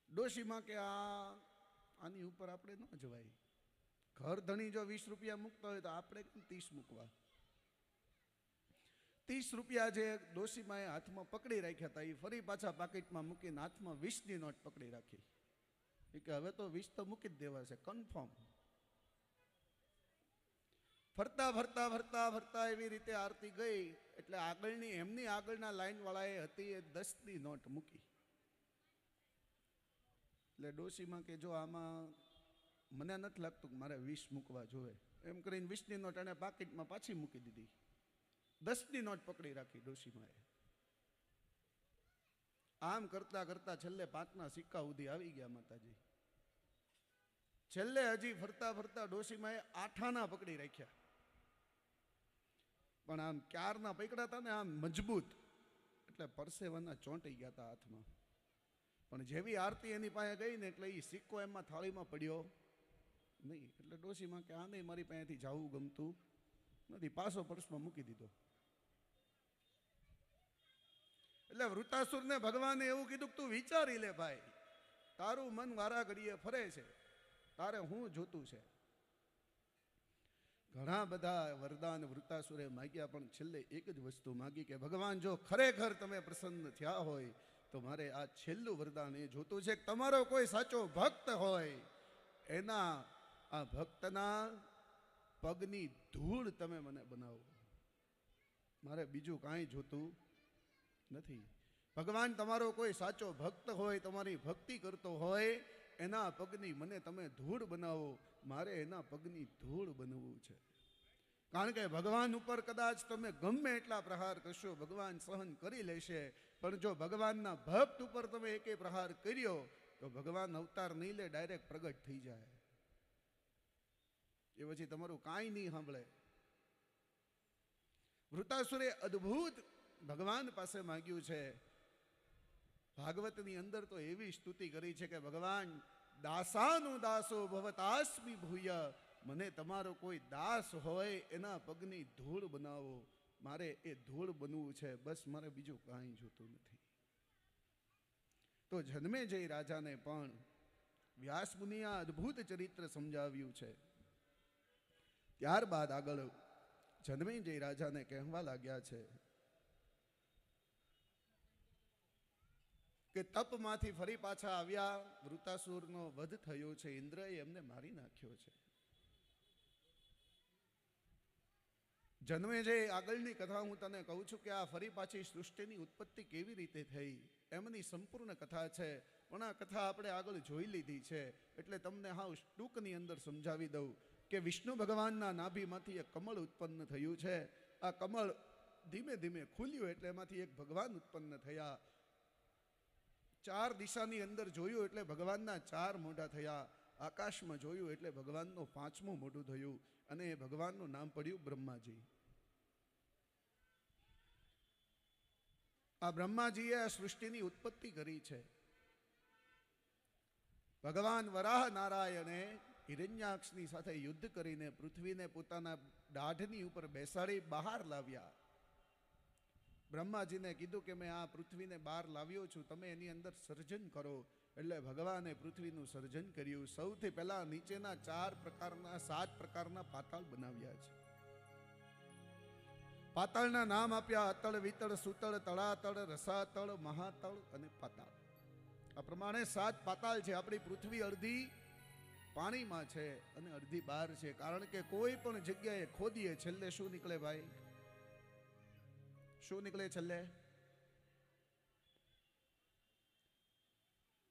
ડોશીમાં કે આની ઉપર આપણે ન જવાય. ઘર ધણી જો 20 રૂપિયા મૂકતા હોય તો આપણે કેમ 30 મૂકવા. 30 રૂપિયા જે ડોશીમાએ હાથમાં પકડી રાખ્યા હતા એ ફરી પાછા પાકીટમાં મૂકીને હાથમાં 20ની નોટ પકડી રાખી. એ કે હવે તો 20 તો મૂકી જ દેવા છે કન્ફર્મ. ફરતા ફરતા ફરતા ફરતા એવી રીતે આરતી ગઈ એટલે એમની આગળના લાઈન વાળાએ હતી એ 10ની નોટ મૂકી. એટલે ડોશીમાં કે જો આમાં મને નથી લાગતું કે મારે 20 મૂકવા જોવે, એમ કરીને 20ની નોટ એને પાકીટમાં પાછી મૂકી દીધી. 10ની નોટ પકડી રાખી ડોશીમાએ. આમ કરતા કરતા છેલ્લે 5ના સિક્કા સુધી આવી ગયા માતાજી. છેલ્લે હજી ફરતા ફરતા ડોશીમાએ 8આના પકડી રાખ્યા. પણ આમ ક્યારના પકડા હતા ને આમ મજબૂત એટલે પરસેવાના ચોંટી ગયા હતા હાથમાં. પણ જેવી આરતી એની પાસે ગઈ ને એટલે એ સિક્કો એમાં થાળીમાં પડ્યો નહીં. એટલે ડોશીમાં કે આ નહીં, મારી પાસેથી જવું ગમતું નથી, પાછો પર્સમાં મૂકી દીધો. એટલે વૃતાસુરને ભગવાને એવું કીધું કે તું વિચારી લે ભાઈ, તારું મન વારા ઘડીએ ફરે છે, તારે હું જોતું છે. ઘણા બધા વરદાન વૃતાસુરે માગ્યા પણ છેલ્લે એક જ વસ્તુ માગી કે ભગવાન જો ખરેખર તમે પ્રસન્ન થયા હોય તો મારે આ છેલ્લું વરદાન એ જોતું છે કે તમારો કોઈ સાચો ભક્ત હોય એના આ ભક્તના પગની ધૂળ તમે મને બનાવો, મારે બીજું કાંઈ જોતું નથી. ભગવાન તમારો કોઈ સાચો ભક્ત હોય, તમારી ભક્તિ કરતો હોય, એના પગની મને તમે ધૂળ બનાવો, મારે એના પગની ધૂળ બનવું છે. કારણ કે ભગવાન ઉપર કદાચ તમે ગમે એટલા પ્રહાર કરશો ભગવાન સહન કરી લેશે, પણ જો ભગવાનના ભક્ત ઉપર તમે એકે પ્રહાર કર્યો તો ભગવાન અવતાર નહીં લે, ડાયરેક્ટ પ્રગટ થઈ જાય. એ પછી તમારું કાંઈ નહીં સાંભળે. વૃતાસુરે અદ્ભુત ભગવાન પાસે માંગ્યું છે. ભાગવતની અંદર તો એવી સ્તુતિ કરી છે કે ભગવાન દાસાનું દાસો ભવતાસ્મિ ભૂય, મને તમારો કોઈ દાસ હોય એના પગની ધૂળ બનાવો, મારે એ ધૂળ બનવું છે, બસ મારે બીજું કાંઈ જોતું નથી. તો જન્મેજય રાજાને પણ વ્યાસ મુનિએ આ અદ્ભુત ચરિત્ર સમજાવ્યું છે. ત્યારબાદ આગળ જન્મેજય રાજાને કહેવા લાગ્યા છે કે તપમાંથી ફરી પાછા આવ્યા, વૃતાસુરનો વધ થયો છે, ઇન્દ્રએ એમને મારી નાખ્યો છે. જન્મેજય આગળની કથા હું તને કહું છું કે આ ફરી પાછી સૃષ્ટિની ઉત્પત્તિ કેવી રીતે થઈ એમની સંપૂર્ણ કથા છે, પણ આ કથા આપણે આગળ જોઈ લીધી છે એટલે તમને હાવ ટૂંકની અંદર સમજાવી દઉં કે વિષ્ણુ ભગવાનના નાભીમાંથી એક કમળ ઉત્પન્ન થયું છે. આ કમળ ધીમે ધીમે ખુલ્યું એટલે એમાંથી એક ભગવાન ઉત્પન્ન થયા. 4 દિશાની અંદર જોયું એટલે ભગવાનના 4 મોઢા થયા. આકાશમાં જોયું એટલે ભગવાનનું 5મું મોઢું થયું અને એ ભગવાનનું નામ પડ્યું બ્રહ્માજી. આ બ્રહ્માજીએ આ સૃષ્ટિની ઉત્પત્તિ કરી છે. ભગવાન વરાહ નારાયણે હિરણ્યાક્ષની સાથે યુદ્ધ કરીને પૃથ્વીને પોતાના દાઢની ઉપર બેસાડી બહાર લાવ્યા. બ્રહ્માજીને કીધું કે મેં આ પૃથ્વીને બહાર લાવ્યો છું, તમે એની અંદર સર્જન કરો. એટલે ભગવાને પૃથ્વીનું સર્જન કર્યું. સૌથી પહેલા નીચેના 7 પ્રકારના પાતાળ બનાવ્યા છે. પાતાળના નામ આપ્યા અતળ, વિતળ, સુતળ, તળાતળ, રસાતળ, મહાતળ અને પાતાળ. આ પ્રમાણે 7 પાતાળ છે. આપણી પૃથ્વી અડધી પાણીમાં છે અને અડધી બહાર છે. કારણ કે કોઈ પણ જગ્યાએ ખોદીએ છેલ્લે શું નીકળે ભાઈ? શું નીકળે છેલ્લે?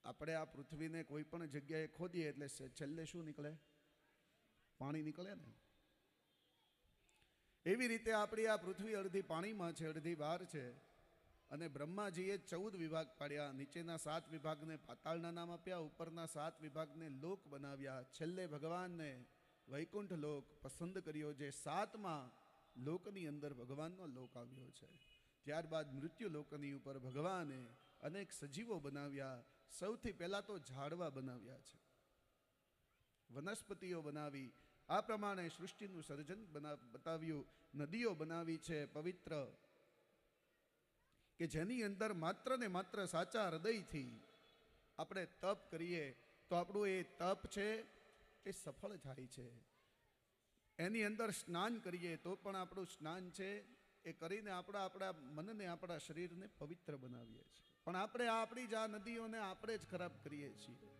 આપણે આ પૃથ્વીને કોઈ પણ જગ્યાએ ખોદીએ એટલે છેલ્લે શું નીકળે? પાણી નીકળે ને. એવી રીતે આપણી આ પૃથ્વી અડધી પાણીમાં છે, અડધી બહાર છે. અને બ્રહ્માજીએ 14 વિભાગ પાડ્યા. નીચેના 7 વિભાગને પાતાળના નામ આપ્યા, ઉપરના 7 વિભાગને લોક બનાવ્યા. છેલ્લે ભગવાનને વૈકુંઠ લોક પસંદ કર્યો, જે 7મા લોકની અંદર ભગવાનનો લોક આવ્યો છે. ત્યારબાદ મૃત્યુ લોકની ઉપર ભગવાને અનેક સજીવો બનાવ્યા. સૌથી પહેલા તો ઝાડવા બનાવ્યા છે, વનસ્પતિઓ બનાવી. આ પ્રમાણે સૃષ્ટિનું સર્જન બતાવ્યું. નદીઓ બનાવી છે પવિત્ર, કે જેની અંદર માત્ર ને માત્ર સાચા હૃદયથી આપણે તપ કરીએ તો આપણું એ તપ છે એ સફળ થાય છે. એની અંદર સ્નાન કરીએ તો પણ આપણું સ્નાન છે એ કરીને આપણા મનને, આપણા શરીરને પવિત્ર બનાવીએ છીએ. પણ આપણે આપણી જ આ નદીઓને આપણે જ ખરાબ કરીએ છીએ.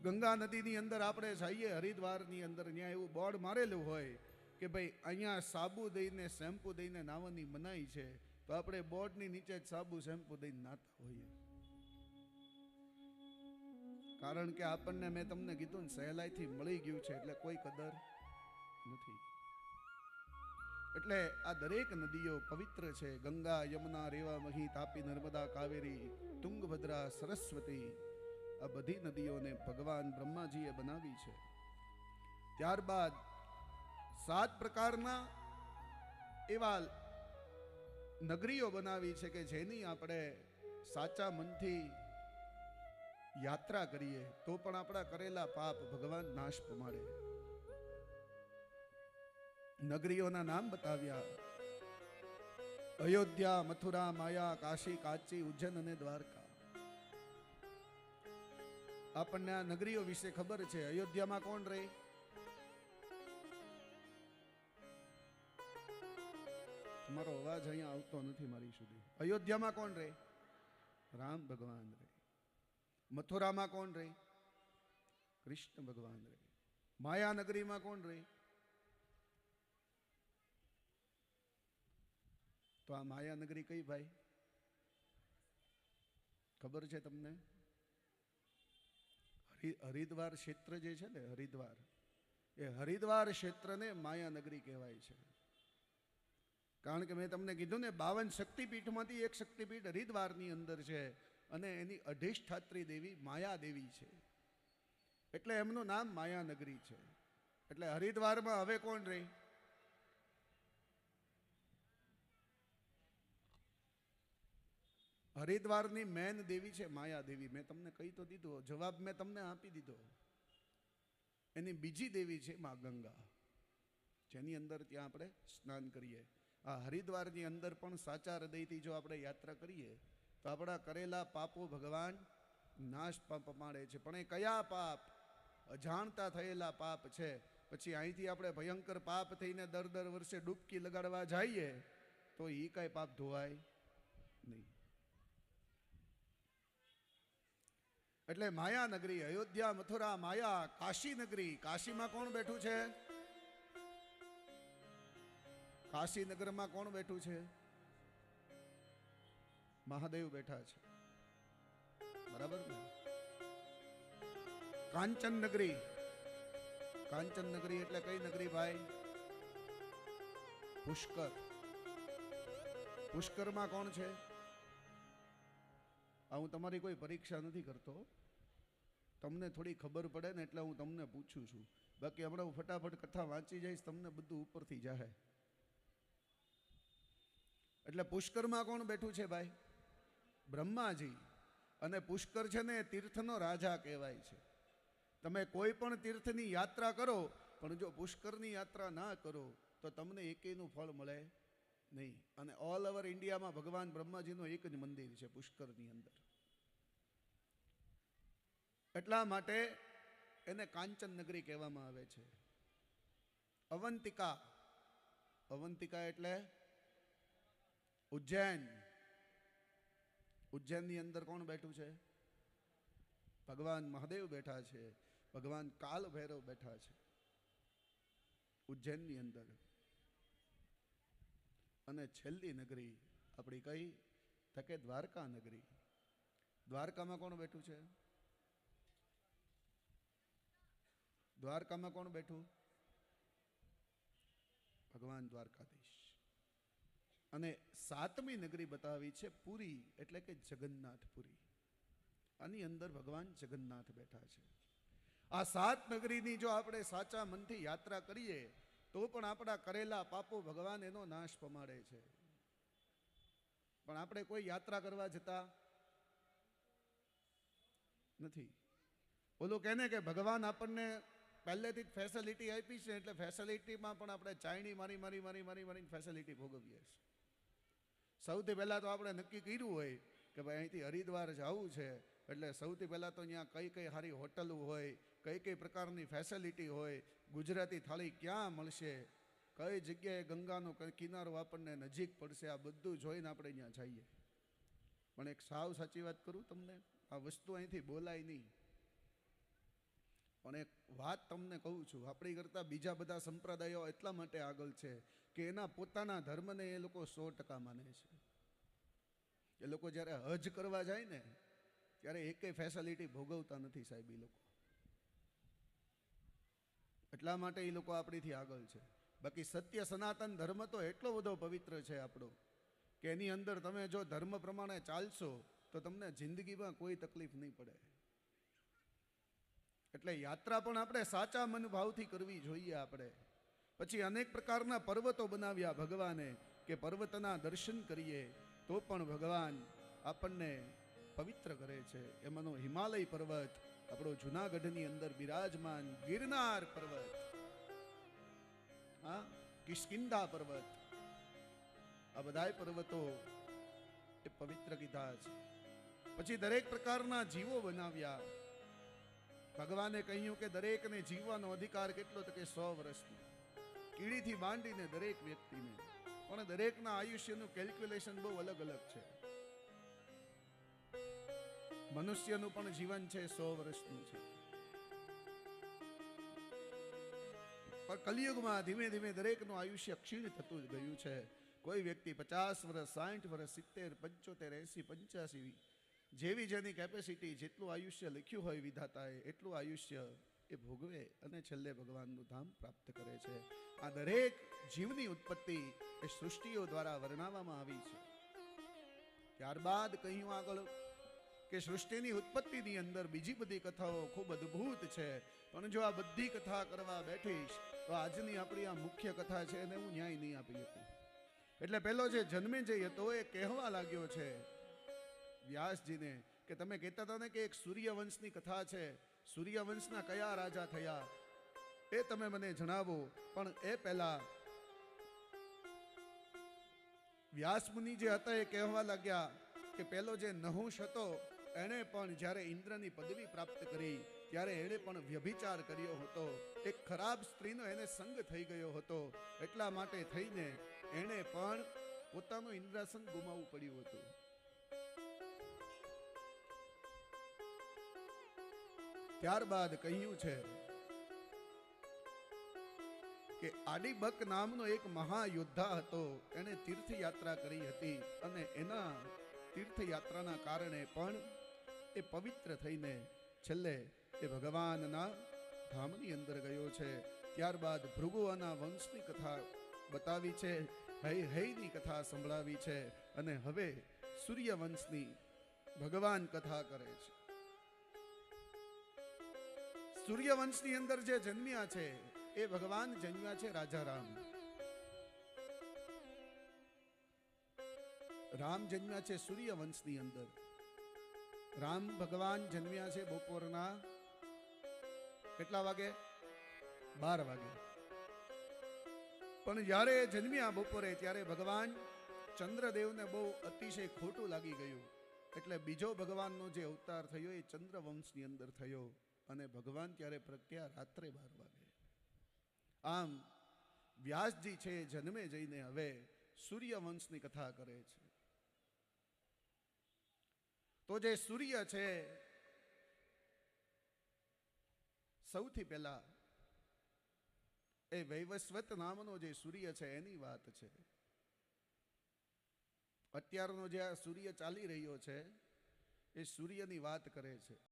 ગંગા નદીની અંદર આપણે જઈએ, હરિદ્વારની અંદર, ત્યાં એવું બોર્ડ મારેલું હોય કે ભાઈ અહીંયા સાબુ દઈને, શેમ્પુ દઈને નાહવાની મનાઈ છે, તો આપણે બોર્ડની નીચે જ સાબુ શેમ્પુ દઈને નાતા હોઈએ. કારણ કે આપણને, મેં તમને કીધું ને, સહેલાઈથી મળી ગયું છે એટલે કોઈ કદર નથી. એટલે આ દરેક નદીઓ પવિત્ર છે. ગંગા, યમુના, રેવા, મહી, તાપી, નર્મદા, કાવેરી, તુંગભદ્રા, સરસ્વતી, આ બધી નદીઓને ભગવાન બ્રહ્માજીએ બનાવી છે. ત્યારબાદ 7 પ્રકારના એવા નગરીઓ બનાવી છે કે જેની આપણે સાચા મનથી યાત્રા કરીએ તો પણ આપણા કરેલા પાપ ભગવાન નાશ પમાડે. નગરીઓના નામ બતાવ્યા: અયોધ્યા, મથુરા, માયા, કાશી, કાંચી, ઉજ્જૈન અને દ્વારકા. આપણને આ નગરીઓ વિશે ખબર છે. અયોધ્યામાં કોણ રહે? તમારો અવાજ અહીંયા આવતો નથી મારી સુધી. અયોધ્યામાં કોણ રહે? રામ ભગવાન રહે. મથુરામાં કોણ રહે? કૃષ્ણ ભગવાન રહે. માયા નગરીમાં કોણ રહે? તો આ માયા નગરી કઈ ભાઈ? ખબર છે તમને? હરિદ્વાર ક્ષેત્ર જે છે ને, હરિદ્વાર, એ હરિદ્વાર ક્ષેત્રને માયા નગરી કહેવાય છે. કારણ કે મેં તમને કીધું ને, 52 શક્તિપીઠમાંથી એક શક્તિપીઠ હરિદ્વારની અંદર છે અને એની અધિષ્ઠાત્રી દેવી માયા દેવી છે. એટલે એમનું નામ માયા નગરી છે. એટલે હરિદ્વારમાં હવે કોણ રહે? હરિદ્વારની મેન દેવી છે માયા દેવી. મેં તમને કહી તો દીધો, જવાબ મેં તમને આપી દીધો. એની બીજી દેવી છે મા ગંગા, જેની અંદર ત્યાં આપણે સ્નાન કરીએ. આ હરિદ્વારની અંદર પણ સાચા હૃદયથી જો આપણે યાત્રા કરીએ તો આપણા કરેલા પાપો ભગવાન નાશ પામે છે. પણ એ કયા પાપ? અજાણતા થયેલા પાપ છે. પછી અહીંથી આપણે ભયંકર પાપ થઈને દર વર્ષે ડૂબકી લગાડવા જઈએ તો એ કાંઈ પાપ ધોવાય નહીં. એટલે માયા નગરી, અયોધ્યા, મથુરા, માયા, કાશી નગરી. કાશીમાં કોણ બેઠું છે? કાશી નગરમાં કોણ બેઠું છે? મહાદેવ બેઠા છે. બરાબર ને? કાંચન નગરી. કાંચન નગરી એટલે કઈ નગરી ભાઈ? પુષ્કર. પુષ્કરમાં કોણ છે? આ હું તમારી કોઈ પરીક્ષા નથી કરતો, તમને થોડી ખબર પડે ને એટલે હું તમને પૂછું છું. બાકી હમણાં હું ફટાફટ કથા વાંચી જઈશ, તમને બધું ઉપરથી જાહે. એટલે પુષ્કરમાં કોણ બેઠું છે ભાઈ? બ્રહ્માજી. અને પુષ્કર છે ને એ તીર્થનો રાજા કહેવાય છે. તમે કોઈ પણ તીર્થની યાત્રા કરો, પણ જો પુષ્કરની યાત્રા ના કરો તો તમને એકેયનું ફળ મળે નહીં. અને ઓલ ઓવર ઇન્ડિયામાં ભગવાન બ્રહ્માજીનું એક જ મંદિર છે પુષ્કરની અંદર. એટલા માટે એને કાંચન નગરી કહેવામાં આવે છે. અવંતિકા, અવંતિકા એટલે ઉજ્જૈન. ઉજ્જૈનની અંદર કોણ બેઠું છે? ભગવાન મહાદેવ બેઠા છે, ભગવાન કાલ ભૈરવ બેઠા છે ઉજ્જૈનની અંદર. અને છેલ્લી નગરી આપણી કઈ? તો કે દ્વારકા નગરી. દ્વારકામાં કોણ બેઠું છે? દ્વારકામાં કોણ બેઠું? ભગવાન દ્વારકાધીશ. અને સાતમી નગરી બતાવી છે પુરી, એટલે કે જગન્નાથપુરી. આની અંદર ભગવાન જગન્નાથ બેઠા છે. આ સાત નગરીની જો આપણે સાચા મનથી યાત્રા કરીએ તો પણ આપણા કરેલા પાપો ભગવાન એનો નાશ પમાડે છે. પણ આપણે કોઈ યાત્રા કરવા જતા નથી. ઓલું કહે ને કે ભગવાન આપણને પહેલેથી જ ફેસિલિટી આપી છે, એટલે ફેસિલિટીમાં પણ આપણે ચાયણી મારી મારી મારી મારી મારીને ફેસિલિટી ભોગવીએ છીએ. સૌથી પહેલાં તો આપણે નક્કી કર્યું હોય કે ભાઈ અહીંથી હરિદ્વાર જવું છે, એટલે સૌથી પહેલાં તો અહીંયા કઈ કઈ સારી હોટલો હોય, કઈ કઈ પ્રકારની ફેસિલિટી હોય, ગુજરાતી થાળી ક્યાં મળશે, કઈ જગ્યાએ ગંગાનો કિનારો આપણને નજીક પડશે, આ બધું જોઈને આપણે અહીંયા જઈએ. પણ એક સાવ સાચી વાત કરું તમને, આ વસ્તુ અહીંથી બોલાય નહીં. પણ એક વાત તમને કહું છું, આપણી કરતાં બીજા બધા સંપ્રદાયો એટલા માટે આગળ છે કે એના પોતાના ધર્મને એ લોકો 100% માને છે. એ લોકો જ્યારે હજ કરવા જાય ને ત્યારે એકેય ફેસિલિટી ભોગવતા નથી સાહેબ એ લોકો. એટલા માટે એ લોકો આપણીથી આગળ છે. બાકી સત્ય સનાતન ધર્મ તો એટલો બધો પવિત્ર છે આપણો કે એની અંદર તમે જો ધર્મ પ્રમાણે ચાલશો તો તમને જિંદગીમાં કોઈ તકલીફ નહીં પડે. એટલે યાત્રા પણ આપણે સાચા મનભાવથી કરવી જોઈએ. આપણે પછી અનેક પ્રકારના પર્વતો બનાવ્યા ભગવાને કે પર્વતના દર્શન કરીએ તો પણ ભગવાન આપણને પવિત્ર કરે છે. એમાંનો હિમાલય પર્વત આપણો જુનાગઢની અંદર બિરાજમાન, ગિરનાર પર્વત, હા, કિષ્કિંધા પર્વત, આ બધાય પર્વતો એ પવિત્ર કીધા છે. પછી દરેક પ્રકારના જીવો બનાવ્યા. ભગવાને કહ્યું કે દરેકને જીવવાનો અધિકાર કેટલો? તો કે 100 વર્ષનો. કીડીથી માંડીને દરેક વ્યક્તિને. પણ દરેકના આયુષ્યનું કેલ્ક્યુલેશન બહુ અલગ અલગ છે. મનુષ્યનું પણ જીવન છે 100 વર્ષનું છે. પણ કલિયુગમાં ધીમે ધીમે દરેકનું આયુષ્ય ક્ષીણ થતું જ ગયું છે. કોઈ વ્યક્તિ 50 વર્ષ, 60 વર્ષ, 70, 75, 80, 85 જેવી જેની કેપેસિટી, જેટલું આયુષ્ય લખ્યું હોય વિધાતાએ એટલું આયુષ્ય એ ભોગવે અને છેલ્લે ભગવાનનું ધામ પ્રાપ્ત કરે છે. આ દરેક જીવની ઉત્પત્તિ એ સૃષ્ટિઓ દ્વારા વર્ણવવામાં આવી છે. ત્યારબાદ કહ્યું આગળ કે સૃષ્ટિની ઉત્પત્તિની અંદર બીજી બધી કથાઓ ખૂબ અદ્ભુત છે, પણ જો આ બધી કથા કરવા બેઠીશ તો આજની આપણી આ મુખ્ય કથા છે એને હું ન્યાય નહીં આપી શકું. એટલે પેલો જે જન્મે જે હતો એ કહેવા લાગ્યો છે વ્યાસજીને કે તમે કહેતા હતા ને કે એક સૂર્યવંશની કથા છે, સૂર્યવંશના કયા રાજા થયા એ તમે મને જણાવો. પણ એ પહેલા વ્યાસમુનિ જે હતા એ કહેવા લાગ્યા કે પેલો જે નહુષ હતો એણે પણ જ્યારે ઇન્દ્રની પદવી પ્રાપ્ત કરી ત્યારે એણે પણ વ્યભિચાર કર્યો હતો. એક ખરાબ સ્ત્રીનો એને સંગ થઈ ગયો હતો. એટલા માટે થઈને એણે પણ પોતાનું ઇન્દ્રાસન ગુમાવવું પડ્યું હતું. ત્યારબાદ કહ્યું છે કે આડિબક નામનો એક મહાયોદ્ધા હતો. એણે તીર્થયાત્રા કરી હતી અને એના તીર્થયાત્રાના કારણે પણ એ પવિત્ર થઈને છેલ્લે એ ભગવાનના ધામની અંદર ગયો છે. ત્યારબાદ ભૃગુઓના વંશની કથા બતાવી છે, હૈની કથા સંભળાવી છે અને હવે સૂર્યવંશની ભગવાન કથા કરે છે. સૂર્યવંશની અંદર જે જન્મ્યા છે એ ભગવાન જન્મ્યા છે રાજા રામ. રામ જન્મ્યા છે સૂર્યવંશની અંદર. રામ ભગવાન જન્મ્યા છે બપોરના કેટલા વાગે? 12 વાગે. પણ જ્યારે જન્મ્યા બપોરે ત્યારે ભગવાન ચંદ્રદેવને બહુ અતિશય ખોટું લાગી ગયું. એટલે બીજો ભગવાનનો જે અવતાર થયો એ ચંદ્રવંશની અંદર થયો અને ભગવાન ત્યારે પ્રગટ્યા રાત્રે 12 વાગે. આમ વ્યાસજી છે જન્મે જઈને હવે સૂર્યવંશની કથા કરે છે. તો જે સૂર્ય છે સૌથી પહેલા એ વૈવસ્વત નામનો જે સૂર્ય છે એની વાત છે. અત્યારનો જે આ સૂર્ય ચાલી રહ્યો છે એ સૂર્યની વાત કરે છે.